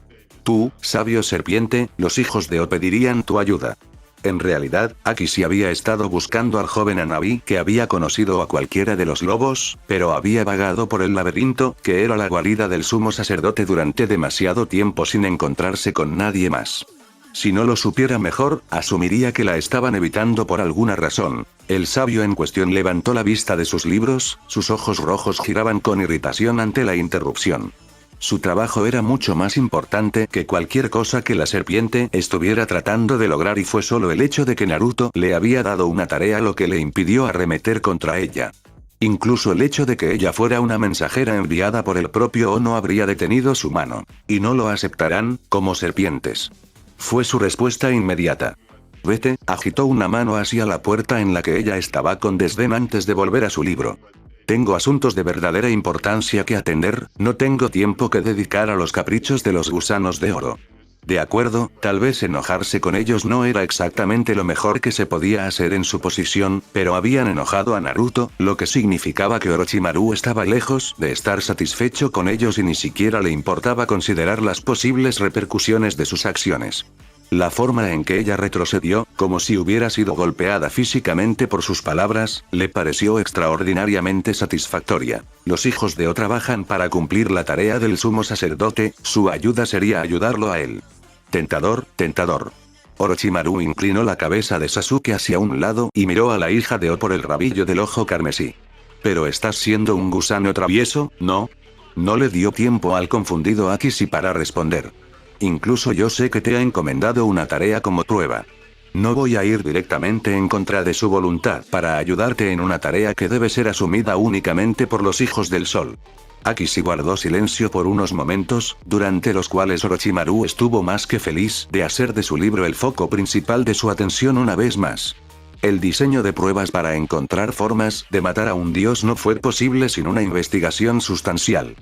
Tú, sabio serpiente, los hijos de O pedirían tu ayuda. En realidad, Aki sí había estado buscando al joven Anabi que había conocido a cualquiera de los lobos, pero había vagado por el laberinto, que era la guarida del sumo sacerdote durante demasiado tiempo sin encontrarse con nadie más. Si no lo supiera mejor, asumiría que la estaban evitando por alguna razón. El sabio en cuestión levantó la vista de sus libros, sus ojos rojos giraban con irritación ante la interrupción. Su trabajo era mucho más importante que cualquier cosa que la serpiente estuviera tratando de lograr y fue solo el hecho de que Naruto le había dado una tarea lo que le impidió arremeter contra ella. Incluso el hecho de que ella fuera una mensajera enviada por el propio Ono habría detenido su mano. Y no lo aceptarán, como serpientes. Fue su respuesta inmediata. Vete, agitó una mano hacia la puerta en la que ella estaba con desdén antes de volver a su libro. Tengo asuntos de verdadera importancia que atender, no tengo tiempo que dedicar a los caprichos de los gusanos de oro. De acuerdo, tal vez enojarse con ellos no era exactamente lo mejor que se podía hacer en su posición, pero habían enojado a Naruto, lo que significaba que Orochimaru estaba lejos de estar satisfecho con ellos y ni siquiera le importaba considerar las posibles repercusiones de sus acciones. La forma en que ella retrocedió, como si hubiera sido golpeada físicamente por sus palabras, le pareció extraordinariamente satisfactoria. Los hijos de O trabajan para cumplir la tarea del sumo sacerdote, su ayuda sería ayudarlo a él. Tentador, tentador. Orochimaru inclinó la cabeza de Sasuke hacia un lado y miró a la hija de O por el rabillo del ojo carmesí. ¿Pero estás siendo un gusano travieso, no? No le dio tiempo al confundido Akishi para responder. Incluso yo sé que te ha encomendado una tarea como prueba. No voy a ir directamente en contra de su voluntad para ayudarte en una tarea que debe ser asumida únicamente por los hijos del sol. Akishi guardó silencio por unos momentos, durante los cuales Orochimaru estuvo más que feliz de hacer de su libro el foco principal de su atención una vez más. El diseño de pruebas para encontrar formas de matar a un dios no fue posible sin una investigación sustancial.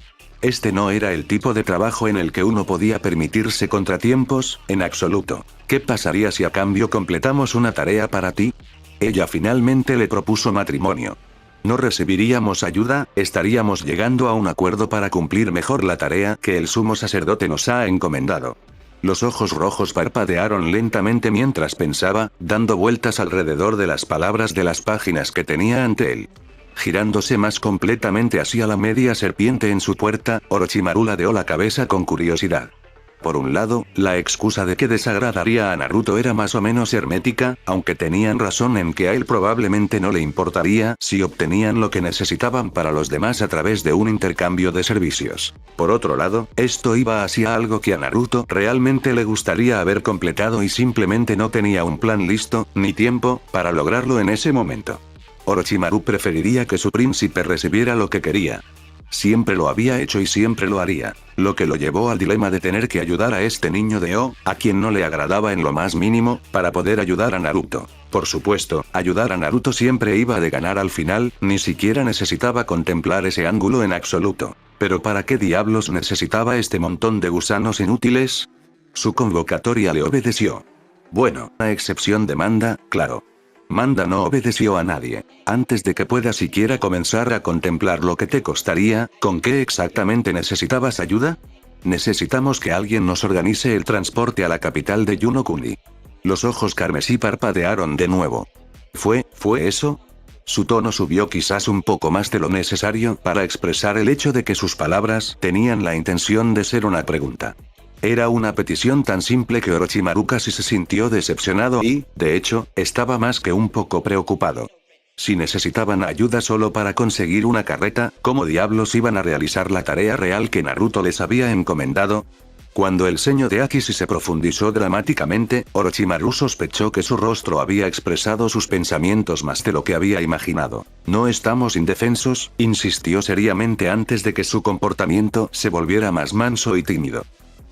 Este no era el tipo de trabajo en el que uno podía permitirse contratiempos, en absoluto. ¿Qué pasaría si a cambio completamos una tarea para ti? Ella finalmente le propuso matrimonio. No recibiríamos ayuda, estaríamos llegando a un acuerdo para cumplir mejor la tarea que el sumo sacerdote nos ha encomendado. Los ojos rojos parpadearon lentamente mientras pensaba, dando vueltas alrededor de las palabras de las páginas que tenía ante él. Girándose más completamente hacia la media serpiente en su puerta, Orochimaru ladeó la cabeza con curiosidad. Por un lado, la excusa de que desagradaría a Naruto era más o menos hermética, aunque tenían razón en que a él probablemente no le importaría si obtenían lo que necesitaban para los demás a través de un intercambio de servicios. Por otro lado, esto iba hacia algo que a Naruto realmente le gustaría haber completado y simplemente no tenía un plan listo, ni tiempo, para lograrlo en ese momento. Orochimaru preferiría que su príncipe recibiera lo que quería. Siempre lo había hecho y siempre lo haría, lo que lo llevó al dilema de tener que ayudar a este niño de O, a quien no le agradaba en lo más mínimo, para poder ayudar a Naruto. Por supuesto, ayudar a Naruto siempre iba de ganar al final, ni siquiera necesitaba contemplar ese ángulo en absoluto. Pero ¿para qué diablos necesitaba este montón de gusanos inútiles? Su convocatoria le obedeció. Bueno, a excepción de Manda, claro. Manda no obedeció a nadie. Antes de que pueda siquiera comenzar a contemplar lo que te costaría, ¿con qué exactamente necesitabas ayuda? Necesitamos que alguien nos organice el transporte a la capital de Yonokuni. Los ojos carmesí parpadearon de nuevo. ¿Fue eso? Su tono subió quizás un poco más de lo necesario para expresar el hecho de que sus palabras tenían la intención de ser una pregunta. Era una petición tan simple que Orochimaru casi se sintió decepcionado y, de hecho, estaba más que un poco preocupado. Si necesitaban ayuda solo para conseguir una carreta, ¿cómo diablos iban a realizar la tarea real que Naruto les había encomendado? Cuando el ceño de Akishi se profundizó dramáticamente, Orochimaru sospechó que su rostro había expresado sus pensamientos más de lo que había imaginado. No estamos indefensos, insistió seriamente antes de que su comportamiento se volviera más manso y tímido.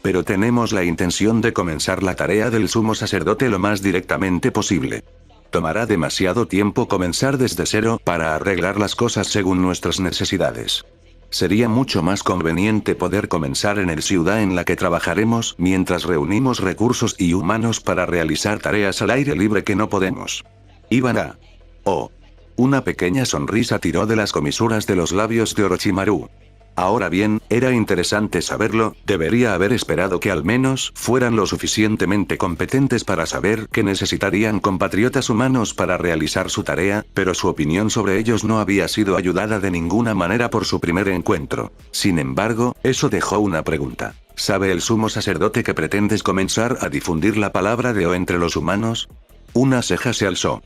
Pero tenemos la intención de comenzar la tarea del sumo sacerdote lo más directamente posible. Tomará demasiado tiempo comenzar desde cero para arreglar las cosas según nuestras necesidades. Sería mucho más conveniente poder comenzar en el ciudad en la que trabajaremos mientras reunimos recursos y humanos para realizar tareas al aire libre que no podemos. Iban a Oh. Una pequeña sonrisa tiró de las comisuras de los labios de Orochimaru. Ahora bien, era interesante saberlo, debería haber esperado que al menos fueran lo suficientemente competentes para saber que necesitarían compatriotas humanos para realizar su tarea, pero su opinión sobre ellos no había sido ayudada de ninguna manera por su primer encuentro. Sin embargo, eso dejó una pregunta. ¿Sabe el sumo sacerdote que pretendes comenzar a difundir la palabra de O entre los humanos? Una ceja se alzó.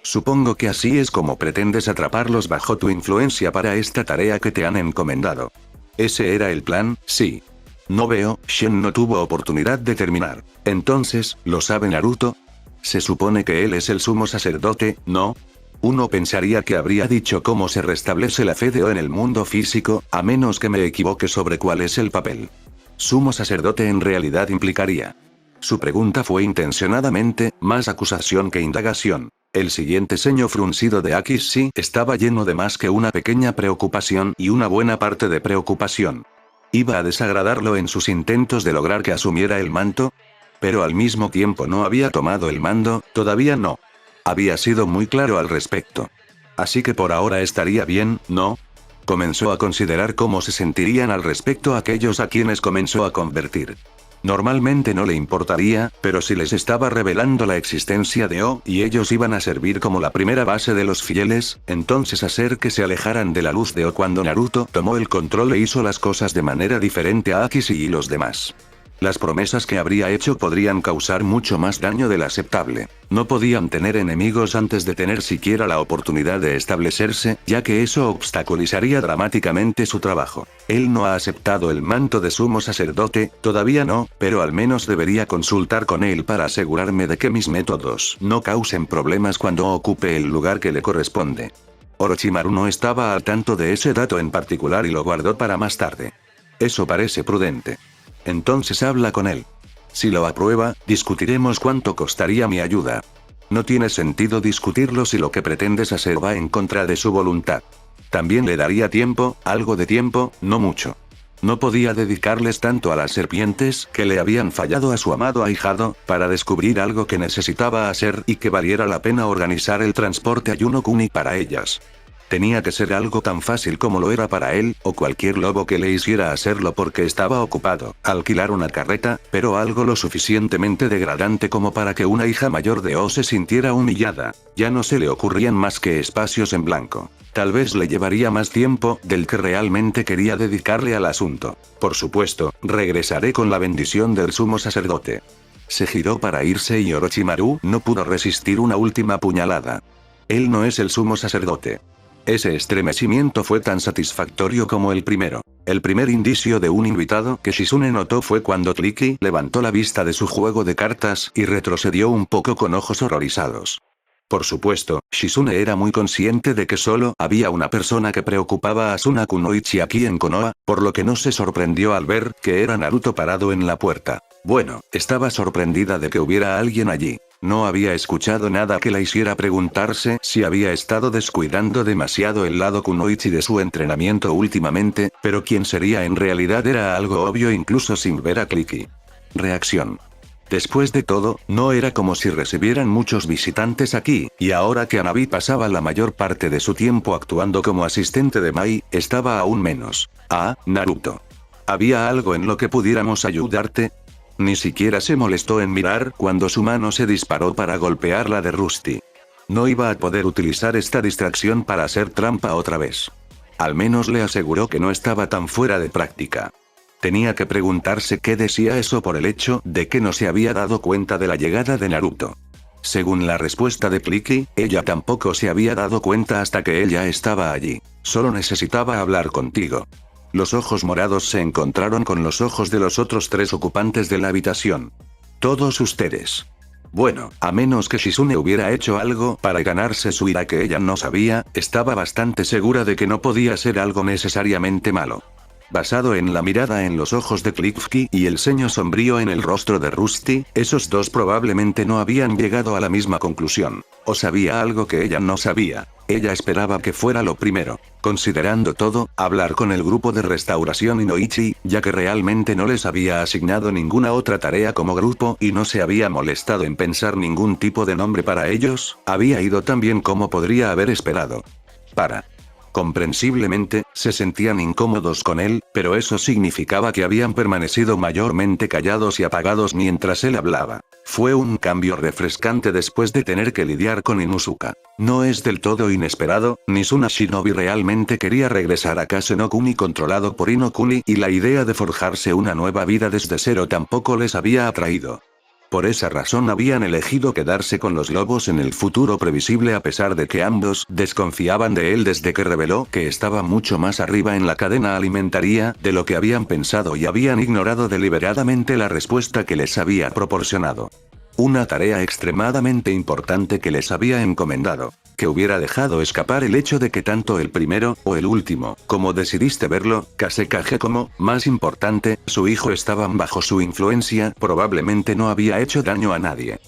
Supongo que así es como pretendes atraparlos bajo tu influencia para esta tarea que te han encomendado. ¿Ese era el plan? Sí. No veo, Shen no tuvo oportunidad de terminar. Entonces, ¿lo sabe Naruto? Se supone que él es el sumo sacerdote, ¿no? Uno pensaría que habría dicho cómo se restablece la fe de O en el mundo físico, a menos que me equivoque sobre cuál es el papel. Sumo sacerdote en realidad implicaría. Su pregunta fue intencionadamente, más acusación que indagación. El siguiente ceño fruncido de Akishi estaba lleno de más que una pequeña preocupación y una buena parte de preocupación. ¿Iba a desagradarlo en sus intentos de lograr que asumiera el manto? Pero al mismo tiempo no había tomado el mando, todavía no. Había sido muy claro al respecto. Así que por ahora estaría bien, ¿no? Comenzó a considerar cómo se sentirían al respecto aquellos a quienes comenzó a convertir. Normalmente no le importaría, pero si les estaba revelando la existencia de O y ellos iban a servir como la primera base de los fieles, entonces hacer que se alejaran de la luz de O cuando Naruto tomó el control e hizo las cosas de manera diferente a Akishi y los demás. Las promesas que habría hecho podrían causar mucho más daño del aceptable. No podían tener enemigos antes de tener siquiera la oportunidad de establecerse, ya que eso obstaculizaría dramáticamente su trabajo. Él no ha aceptado el manto de sumo sacerdote, todavía no, pero al menos debería consultar con él para asegurarme de que mis métodos no causen problemas cuando ocupe el lugar que le corresponde. Orochimaru no estaba al tanto de ese dato en particular y lo guardó para más tarde. Eso parece prudente. Entonces habla con él. Si lo aprueba, discutiremos cuánto costaría mi ayuda. No tiene sentido discutirlo si lo que pretendes hacer va en contra de su voluntad. También le daría tiempo, algo de tiempo, no mucho. No podía dedicarles tanto a las serpientes que le habían fallado a su amado ahijado, para descubrir algo que necesitaba hacer y que valiera la pena organizar el transporte a Yonokuni para ellas. Tenía que ser algo tan fácil como lo era para él, o cualquier lobo que le hiciera hacerlo porque estaba ocupado, alquilar una carreta, pero algo lo suficientemente degradante como para que una hija mayor de O se sintiera humillada. Ya no se le ocurrían más que espacios en blanco. Tal vez le llevaría más tiempo del que realmente quería dedicarle al asunto. Por supuesto, regresaré con la bendición del sumo sacerdote. Se giró para irse y Orochimaru no pudo resistir una última puñalada. Él no es el sumo sacerdote. Ese estremecimiento fue tan satisfactorio como el primero. El primer indicio de un invitado que Shizune notó fue cuando Clicky levantó la vista de su juego de cartas y retrocedió un poco con ojos horrorizados. Por supuesto, Shizune era muy consciente de que solo había una persona que preocupaba a Asuna Kunoichi aquí en Konoha, por lo que no se sorprendió al ver que era Naruto parado en la puerta. Bueno, estaba sorprendida de que hubiera alguien allí. No había escuchado nada que la hiciera preguntarse si había estado descuidando demasiado el lado Kunoichi de su entrenamiento últimamente, pero quién sería en realidad era algo obvio incluso sin ver a Clicky. Reacción. Después de todo, no era como si recibieran muchos visitantes aquí, y ahora que Hanabi pasaba la mayor parte de su tiempo actuando como asistente de Mai, estaba aún menos. Ah, Naruto. ¿Había algo en lo que pudiéramos ayudarte? Ni siquiera se molestó en mirar cuando su mano se disparó para golpear la de Rusty. No iba a poder utilizar esta distracción para hacer trampa otra vez. Al menos le aseguró que no estaba tan fuera de práctica. Tenía que preguntarse qué decía eso por el hecho de que no se había dado cuenta de la llegada de Naruto. Según la respuesta de Clicky, ella tampoco se había dado cuenta hasta que él ya estaba allí. Solo necesitaba hablar contigo. Los ojos morados se encontraron con los ojos de los otros tres ocupantes de la habitación. Todos ustedes. Bueno, a menos que Shizune hubiera hecho algo para ganarse su ira que ella no sabía, estaba bastante segura de que no podía ser algo necesariamente malo. Basado en la mirada en los ojos de Klifki y el ceño sombrío en el rostro de Rusty, esos dos probablemente no habían llegado a la misma conclusión. O sabía algo que ella no sabía. Ella esperaba que fuera lo primero. Considerando todo, hablar con el grupo de restauración Inoichi, ya que realmente no les había asignado ninguna otra tarea como grupo y no se había molestado en pensar ningún tipo de nombre para ellos, había ido tan bien como podría haber esperado. Comprensiblemente, se sentían incómodos con él, pero eso significaba que habían permanecido mayormente callados y apagados mientras él hablaba. Fue un cambio refrescante después de tener que lidiar con Inuzuka. No es del todo inesperado, Mizuna Shinobi realmente quería regresar a Kase no Kuni controlado por Inokuni y la idea de forjarse una nueva vida desde cero tampoco les había atraído. Por esa razón habían elegido quedarse con los lobos en el futuro previsible a pesar de que ambos desconfiaban de él desde que reveló que estaba mucho más arriba en la cadena alimentaria de lo que habían pensado y habían ignorado deliberadamente la respuesta que les había proporcionado. Una tarea extremadamente importante que les había encomendado. Que hubiera dejado escapar el hecho de que tanto el primero, o el último, como decidiste verlo, Kaseka como, más importante, su hijo estaban bajo su influencia, probablemente no había hecho daño a nadie.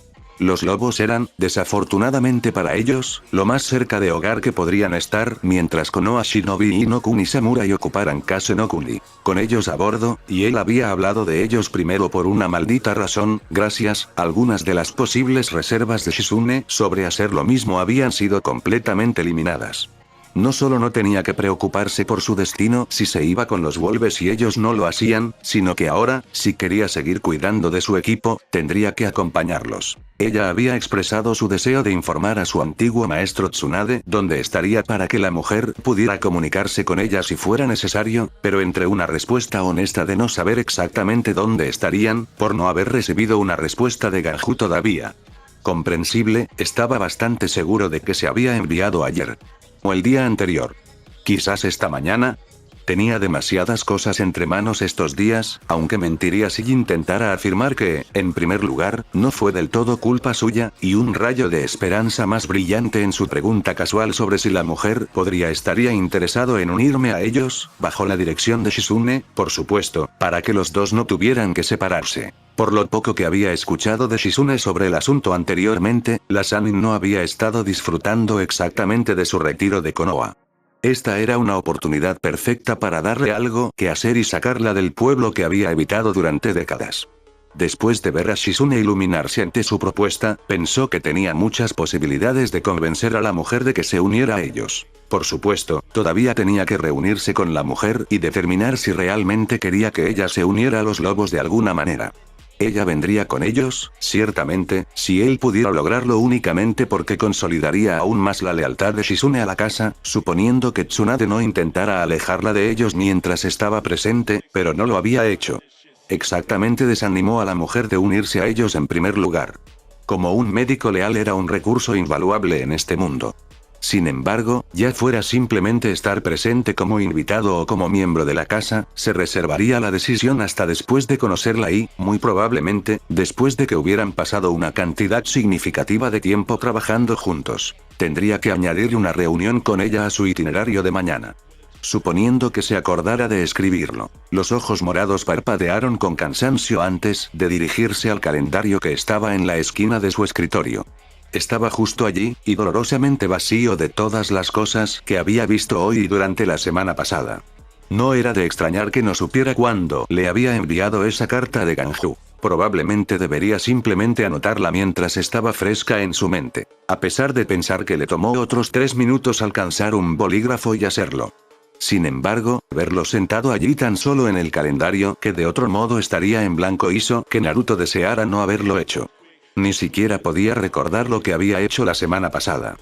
Los lobos eran, desafortunadamente para ellos, lo más cerca de hogar que podrían estar mientras Konoha Shinobi y Inokuni Samurai ocuparan Kase no Kuni. Con ellos a bordo, y él había hablado de ellos primero por una maldita razón, gracias, algunas de las posibles reservas de Shizune sobre hacer lo mismo habían sido completamente eliminadas. No solo no tenía que preocuparse por su destino si se iba con los Wolves y ellos no lo hacían, sino que ahora, si quería seguir cuidando de su equipo, tendría que acompañarlos. Ella había expresado su deseo de informar a su antiguo maestro Tsunade dónde estaría para que la mujer pudiera comunicarse con ella si fuera necesario, pero entre una respuesta honesta de no saber exactamente dónde estarían, por no haber recibido una respuesta de Ganju todavía. Comprensible, estaba bastante seguro de que se había enviado ayer. O el día anterior. Quizás esta mañana. Tenía demasiadas cosas entre manos estos días, aunque mentiría si intentara afirmar que, en primer lugar, no fue del todo culpa suya, y un rayo de esperanza más brillante en su pregunta casual sobre si la mujer estaría interesado en unirme a ellos, bajo la dirección de Shizune, por supuesto, para que los dos no tuvieran que separarse. Por lo poco que había escuchado de Shizune sobre el asunto anteriormente, la Sanin no había estado disfrutando exactamente de su retiro de Konoha. Esta era una oportunidad perfecta para darle algo que hacer y sacarla del pueblo que había evitado durante décadas. Después de ver a Shizune iluminarse ante su propuesta, pensó que tenía muchas posibilidades de convencer a la mujer de que se uniera a ellos. Por supuesto, todavía tenía que reunirse con la mujer y determinar si realmente quería que ella se uniera a los lobos de alguna manera. Ella vendría con ellos, ciertamente, si él pudiera lograrlo únicamente porque consolidaría aún más la lealtad de Shizune a la casa, suponiendo que Tsunade no intentara alejarla de ellos mientras estaba presente, pero no lo había hecho. Exactamente desanimó a la mujer de unirse a ellos en primer lugar. Como un médico leal era un recurso invaluable en este mundo. Sin embargo, ya fuera simplemente estar presente como invitado o como miembro de la casa, se reservaría la decisión hasta después de conocerla y, muy probablemente, después de que hubieran pasado una cantidad significativa de tiempo trabajando juntos. Tendría que añadir una reunión con ella a su itinerario de mañana. Suponiendo que se acordara de escribirlo. Los ojos morados parpadearon con cansancio antes de dirigirse al calendario que estaba en la esquina de su escritorio. Estaba justo allí, y dolorosamente vacío de todas las cosas que había visto hoy y durante la semana pasada. No era de extrañar que no supiera cuándo le había enviado esa carta de Ganju. Probablemente debería simplemente anotarla mientras estaba fresca en su mente. A pesar de pensar que le tomó otros 3 minutos alcanzar un bolígrafo y hacerlo. Sin embargo, verlo sentado allí tan solo en el calendario que de otro modo estaría en blanco hizo que Naruto deseara no haberlo hecho. Ni siquiera podía recordar lo que había hecho la semana pasada.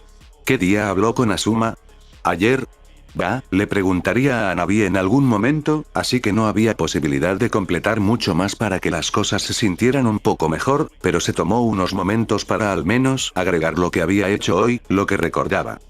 ¿Qué día habló con Asuma? ¿Ayer? Le preguntaría a Anabi en algún momento, así que no había posibilidad de completar mucho más para que las cosas se sintieran un poco mejor, pero se tomó unos momentos para al menos agregar lo que había hecho hoy, lo que recordaba.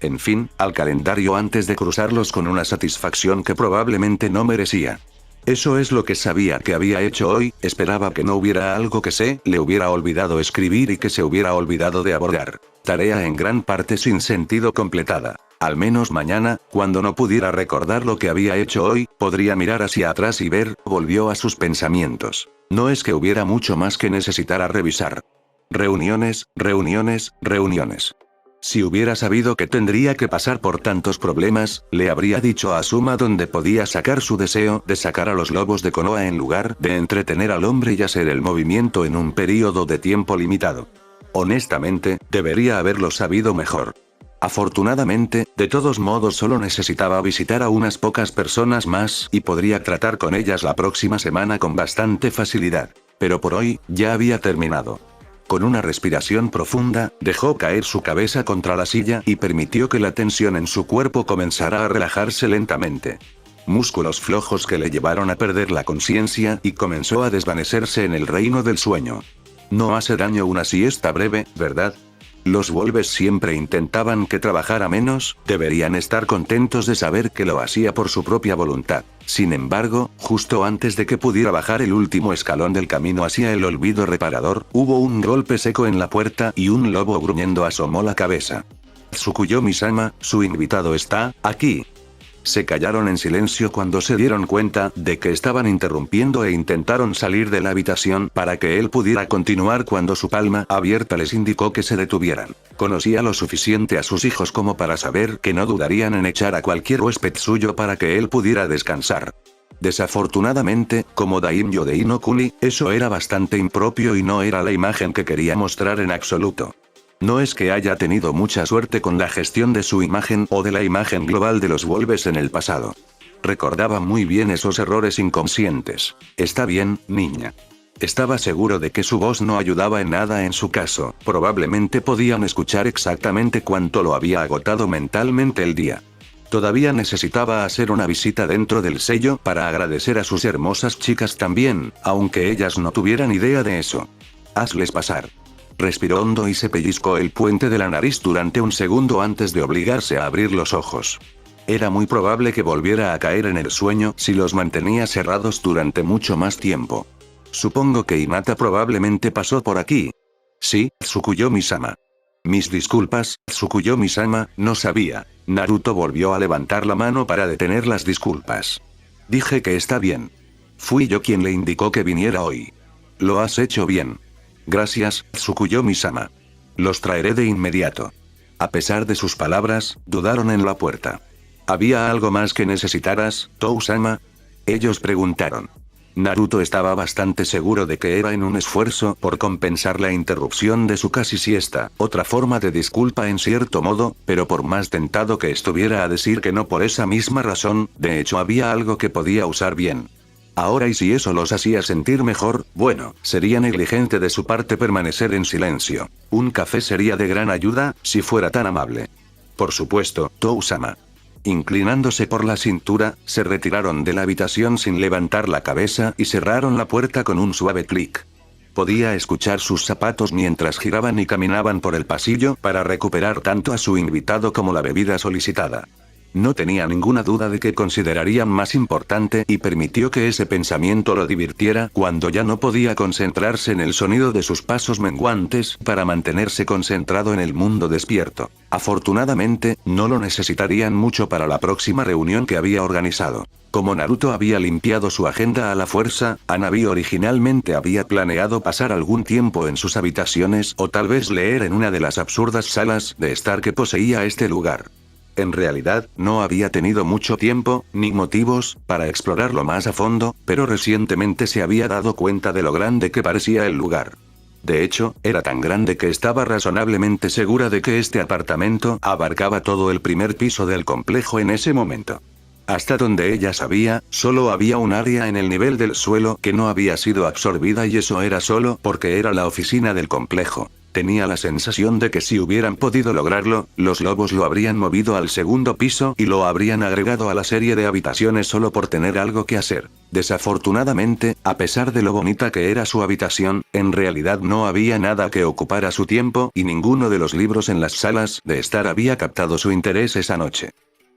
En fin, al calendario antes de cruzarlos con una satisfacción que probablemente no merecía. Eso es lo que sabía que había hecho hoy, esperaba que no hubiera algo que le hubiera olvidado escribir y que se hubiera olvidado de abordar. Tarea en gran parte sin sentido completada. Al menos mañana, cuando no pudiera recordar lo que había hecho hoy, podría mirar hacia atrás y ver, volvió a sus pensamientos. No es que hubiera mucho más que necesitara revisar. Reuniones, reuniones, reuniones. Si hubiera sabido que tendría que pasar por tantos problemas, le habría dicho a Asuma dónde podía sacar su deseo de sacar a los lobos de Konoha en lugar de entretener al hombre y hacer el movimiento en un período de tiempo limitado. Honestamente, debería haberlo sabido mejor. Afortunadamente, de todos modos solo necesitaba visitar a unas pocas personas más y podría tratar con ellas la próxima semana con bastante facilidad. Pero por hoy, ya había terminado. Con una respiración profunda, dejó caer su cabeza contra la silla y permitió que la tensión en su cuerpo comenzara a relajarse lentamente. Músculos flojos que le llevaron a perder la conciencia y comenzó a desvanecerse en el reino del sueño. No hace daño una siesta breve, ¿verdad? Los Wolves siempre intentaban que trabajara menos, deberían estar contentos de saber que lo hacía por su propia voluntad. Sin embargo, justo antes de que pudiera bajar el último escalón del camino hacia el olvido reparador, hubo un golpe seco en la puerta y un lobo gruñendo asomó la cabeza. Tsukuyomi-sama, su invitado está aquí. Se callaron en silencio cuando se dieron cuenta de que estaban interrumpiendo e intentaron salir de la habitación para que él pudiera continuar cuando su palma abierta les indicó que se detuvieran. Conocía lo suficiente a sus hijos como para saber que no dudarían en echar a cualquier huésped suyo para que él pudiera descansar. Desafortunadamente, como Daimyo de Inokuni, eso era bastante impropio y no era la imagen que quería mostrar en absoluto. No es que haya tenido mucha suerte con la gestión de su imagen o de la imagen global de los Wolves en el pasado. Recordaba muy bien esos errores inconscientes. Está bien, niña. Estaba seguro de que su voz no ayudaba en nada en su caso, probablemente podían escuchar exactamente cuánto lo había agotado mentalmente el día. Todavía necesitaba hacer una visita dentro del sello para agradecer a sus hermosas chicas también, aunque ellas no tuvieran idea de eso. Hazles pasar. Respiró hondo y se pellizcó el puente de la nariz durante un segundo antes de obligarse a abrir los ojos. Era muy probable que volviera a caer en el sueño si los mantenía cerrados durante mucho más tiempo. Supongo que Hinata probablemente pasó por aquí. Sí, Tsukuyomi-sama. Mis disculpas, Tsukuyomi-sama, no sabía. Naruto volvió a levantar la mano para detener las disculpas. Dije que está bien. Fui yo quien le indicó que viniera hoy. Lo has hecho bien. Gracias, Tsukuyomi-sama. Los traeré de inmediato. A pesar de sus palabras, dudaron en la puerta. ¿Había algo más que necesitaras, Tou-sama? Ellos preguntaron. Naruto estaba bastante seguro de que era en un esfuerzo por compensar la interrupción de su casi siesta, otra forma de disculpa en cierto modo, pero por más tentado que estuviera a decir que no por esa misma razón, de hecho había algo que podía usar bien. Ahora y si eso los hacía sentir mejor, bueno, sería negligente de su parte permanecer en silencio. Un café sería de gran ayuda, si fuera tan amable. Por supuesto, Tou-sama. Inclinándose por la cintura, se retiraron de la habitación sin levantar la cabeza y cerraron la puerta con un suave clic. Podía escuchar sus zapatos mientras giraban y caminaban por el pasillo para recuperar tanto a su invitado como la bebida solicitada. No tenía ninguna duda de que considerarían más importante y permitió que ese pensamiento lo divirtiera cuando ya no podía concentrarse en el sonido de sus pasos menguantes para mantenerse concentrado en el mundo despierto. Afortunadamente, no lo necesitarían mucho para la próxima reunión que había organizado. Como Naruto había limpiado su agenda a la fuerza, Hanabi originalmente había planeado pasar algún tiempo en sus habitaciones o tal vez leer en una de las absurdas salas de estar que poseía este lugar. En realidad, no había tenido mucho tiempo, ni motivos, para explorarlo más a fondo, pero recientemente se había dado cuenta de lo grande que parecía el lugar. De hecho, era tan grande que estaba razonablemente segura de que este apartamento abarcaba todo el primer piso del complejo en ese momento. Hasta donde ella sabía, solo había un área en el nivel del suelo que no había sido absorbida y eso era solo porque era la oficina del complejo. Tenía la sensación de que si hubieran podido lograrlo, los lobos lo habrían movido al segundo piso y lo habrían agregado a la serie de habitaciones solo por tener algo que hacer. Desafortunadamente, a pesar de lo bonita que era su habitación, en realidad no había nada que ocupara su tiempo y ninguno de los libros en las salas de estar había captado su interés esa noche.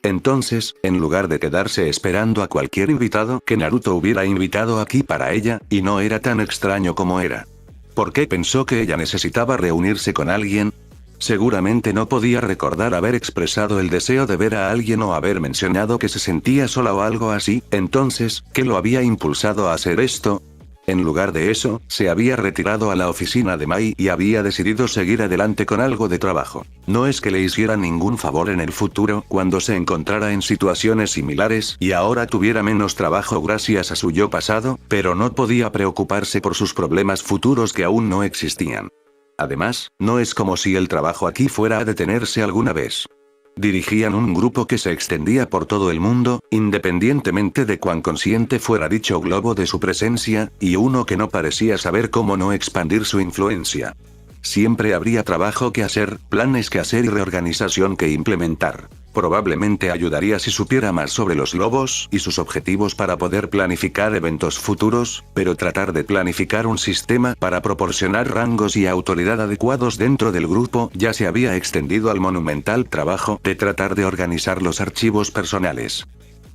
Entonces, en lugar de quedarse esperando a cualquier invitado que Naruto hubiera invitado aquí para ella, y no era tan extraño como era. ¿Por qué pensó que ella necesitaba reunirse con alguien? Seguramente no podía recordar haber expresado el deseo de ver a alguien o haber mencionado que se sentía sola o algo así. Entonces, ¿qué lo había impulsado a hacer esto? En lugar de eso, se había retirado a la oficina de Mai y había decidido seguir adelante con algo de trabajo. No es que le hiciera ningún favor en el futuro cuando se encontrara en situaciones similares y ahora tuviera menos trabajo gracias a su yo pasado, pero no podía preocuparse por sus problemas futuros que aún no existían. Además, no es como si el trabajo aquí fuera a detenerse alguna vez. Dirigían un grupo que se extendía por todo el mundo, independientemente de cuán consciente fuera dicho globo de su presencia, y uno que no parecía saber cómo no expandir su influencia. Siempre habría trabajo que hacer, planes que hacer y reorganización que implementar. Probablemente ayudaría si supiera más sobre los lobos y sus objetivos para poder planificar eventos futuros, pero tratar de planificar un sistema para proporcionar rangos y autoridad adecuados dentro del grupo ya se había extendido al monumental trabajo de tratar de organizar los archivos personales.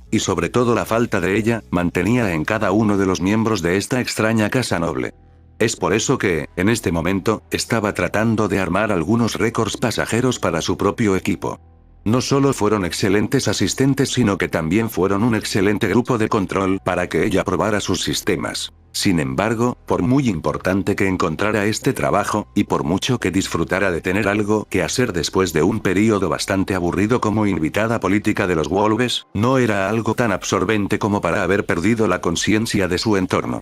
Y sobre todo la falta de ella, mantenía en cada uno de los miembros de esta extraña casa noble. Es por eso que, en este momento, estaba tratando de armar algunos récords pasajeros para su propio equipo. No solo fueron excelentes asistentes sino que también fueron un excelente grupo de control para que ella probara sus sistemas. Sin embargo, por muy importante que encontrara este trabajo, y por mucho que disfrutara de tener algo que hacer después de un período bastante aburrido como invitada política de los Wolves, no era algo tan absorbente como para haber perdido la conciencia de su entorno.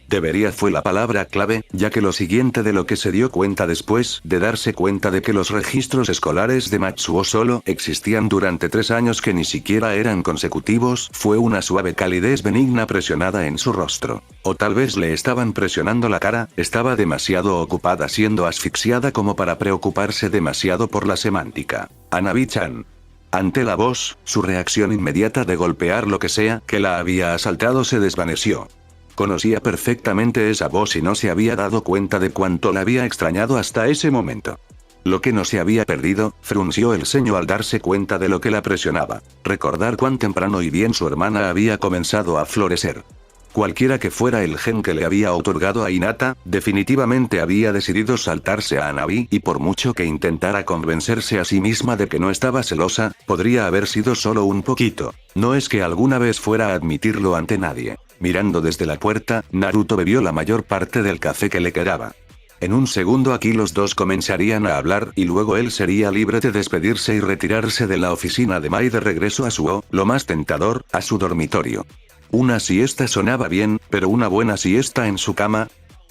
Debería fue la palabra clave, ya que lo siguiente de lo que se dio cuenta después de darse cuenta de que los registros escolares de Matsuo solo existían durante 3 años que ni siquiera eran consecutivos, fue una suave calidez benigna presionada en su rostro. O tal vez le estaban presionando la cara, estaba demasiado ocupada siendo asfixiada como para preocuparse demasiado por la semántica. Hanabi-chan. Ante la voz, su reacción inmediata de golpear lo que sea que la había asaltado se desvaneció. Conocía perfectamente esa voz y no se había dado cuenta de cuánto la había extrañado hasta ese momento. Lo que no se había perdido, frunció el ceño al darse cuenta de lo que la presionaba. Recordar cuán temprano y bien su hermana había comenzado a florecer. Cualquiera que fuera el gen que le había otorgado a Hinata, definitivamente había decidido saltarse a Hanabi y por mucho que intentara convencerse a sí misma de que no estaba celosa, podría haber sido solo un poquito. No es que alguna vez fuera a admitirlo ante nadie. Mirando desde la puerta, Naruto bebió la mayor parte del café que le quedaba. En un segundo aquí los dos comenzarían a hablar y luego él sería libre de despedirse y retirarse de la oficina de Mai de regreso a su, lo más tentador, a su dormitorio. Una siesta sonaba bien, pero una buena siesta en su cama.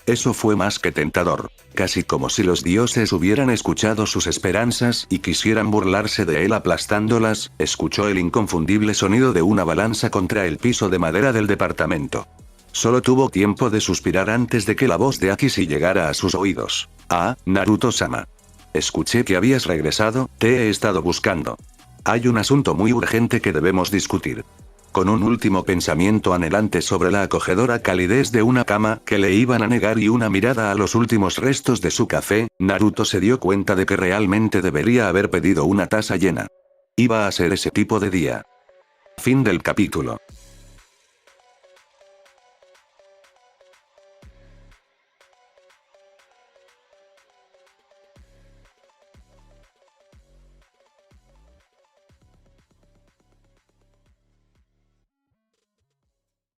Eso fue más que tentador. Casi como si los dioses hubieran escuchado sus esperanzas y quisieran burlarse de él aplastándolas, escuchó el inconfundible sonido de una balanza contra el piso de madera del departamento. Solo tuvo tiempo de suspirar antes de que la voz de Akishi llegara a sus oídos. Ah, Naruto-sama. Escuché que habías regresado, te he estado buscando. Hay un asunto muy urgente que debemos discutir. Con un último pensamiento anhelante sobre la acogedora calidez de una cama que le iban a negar y una mirada a los últimos restos de su café, Naruto se dio cuenta de que realmente debería haber pedido una taza llena. Iba a ser ese tipo de día. Fin del capítulo.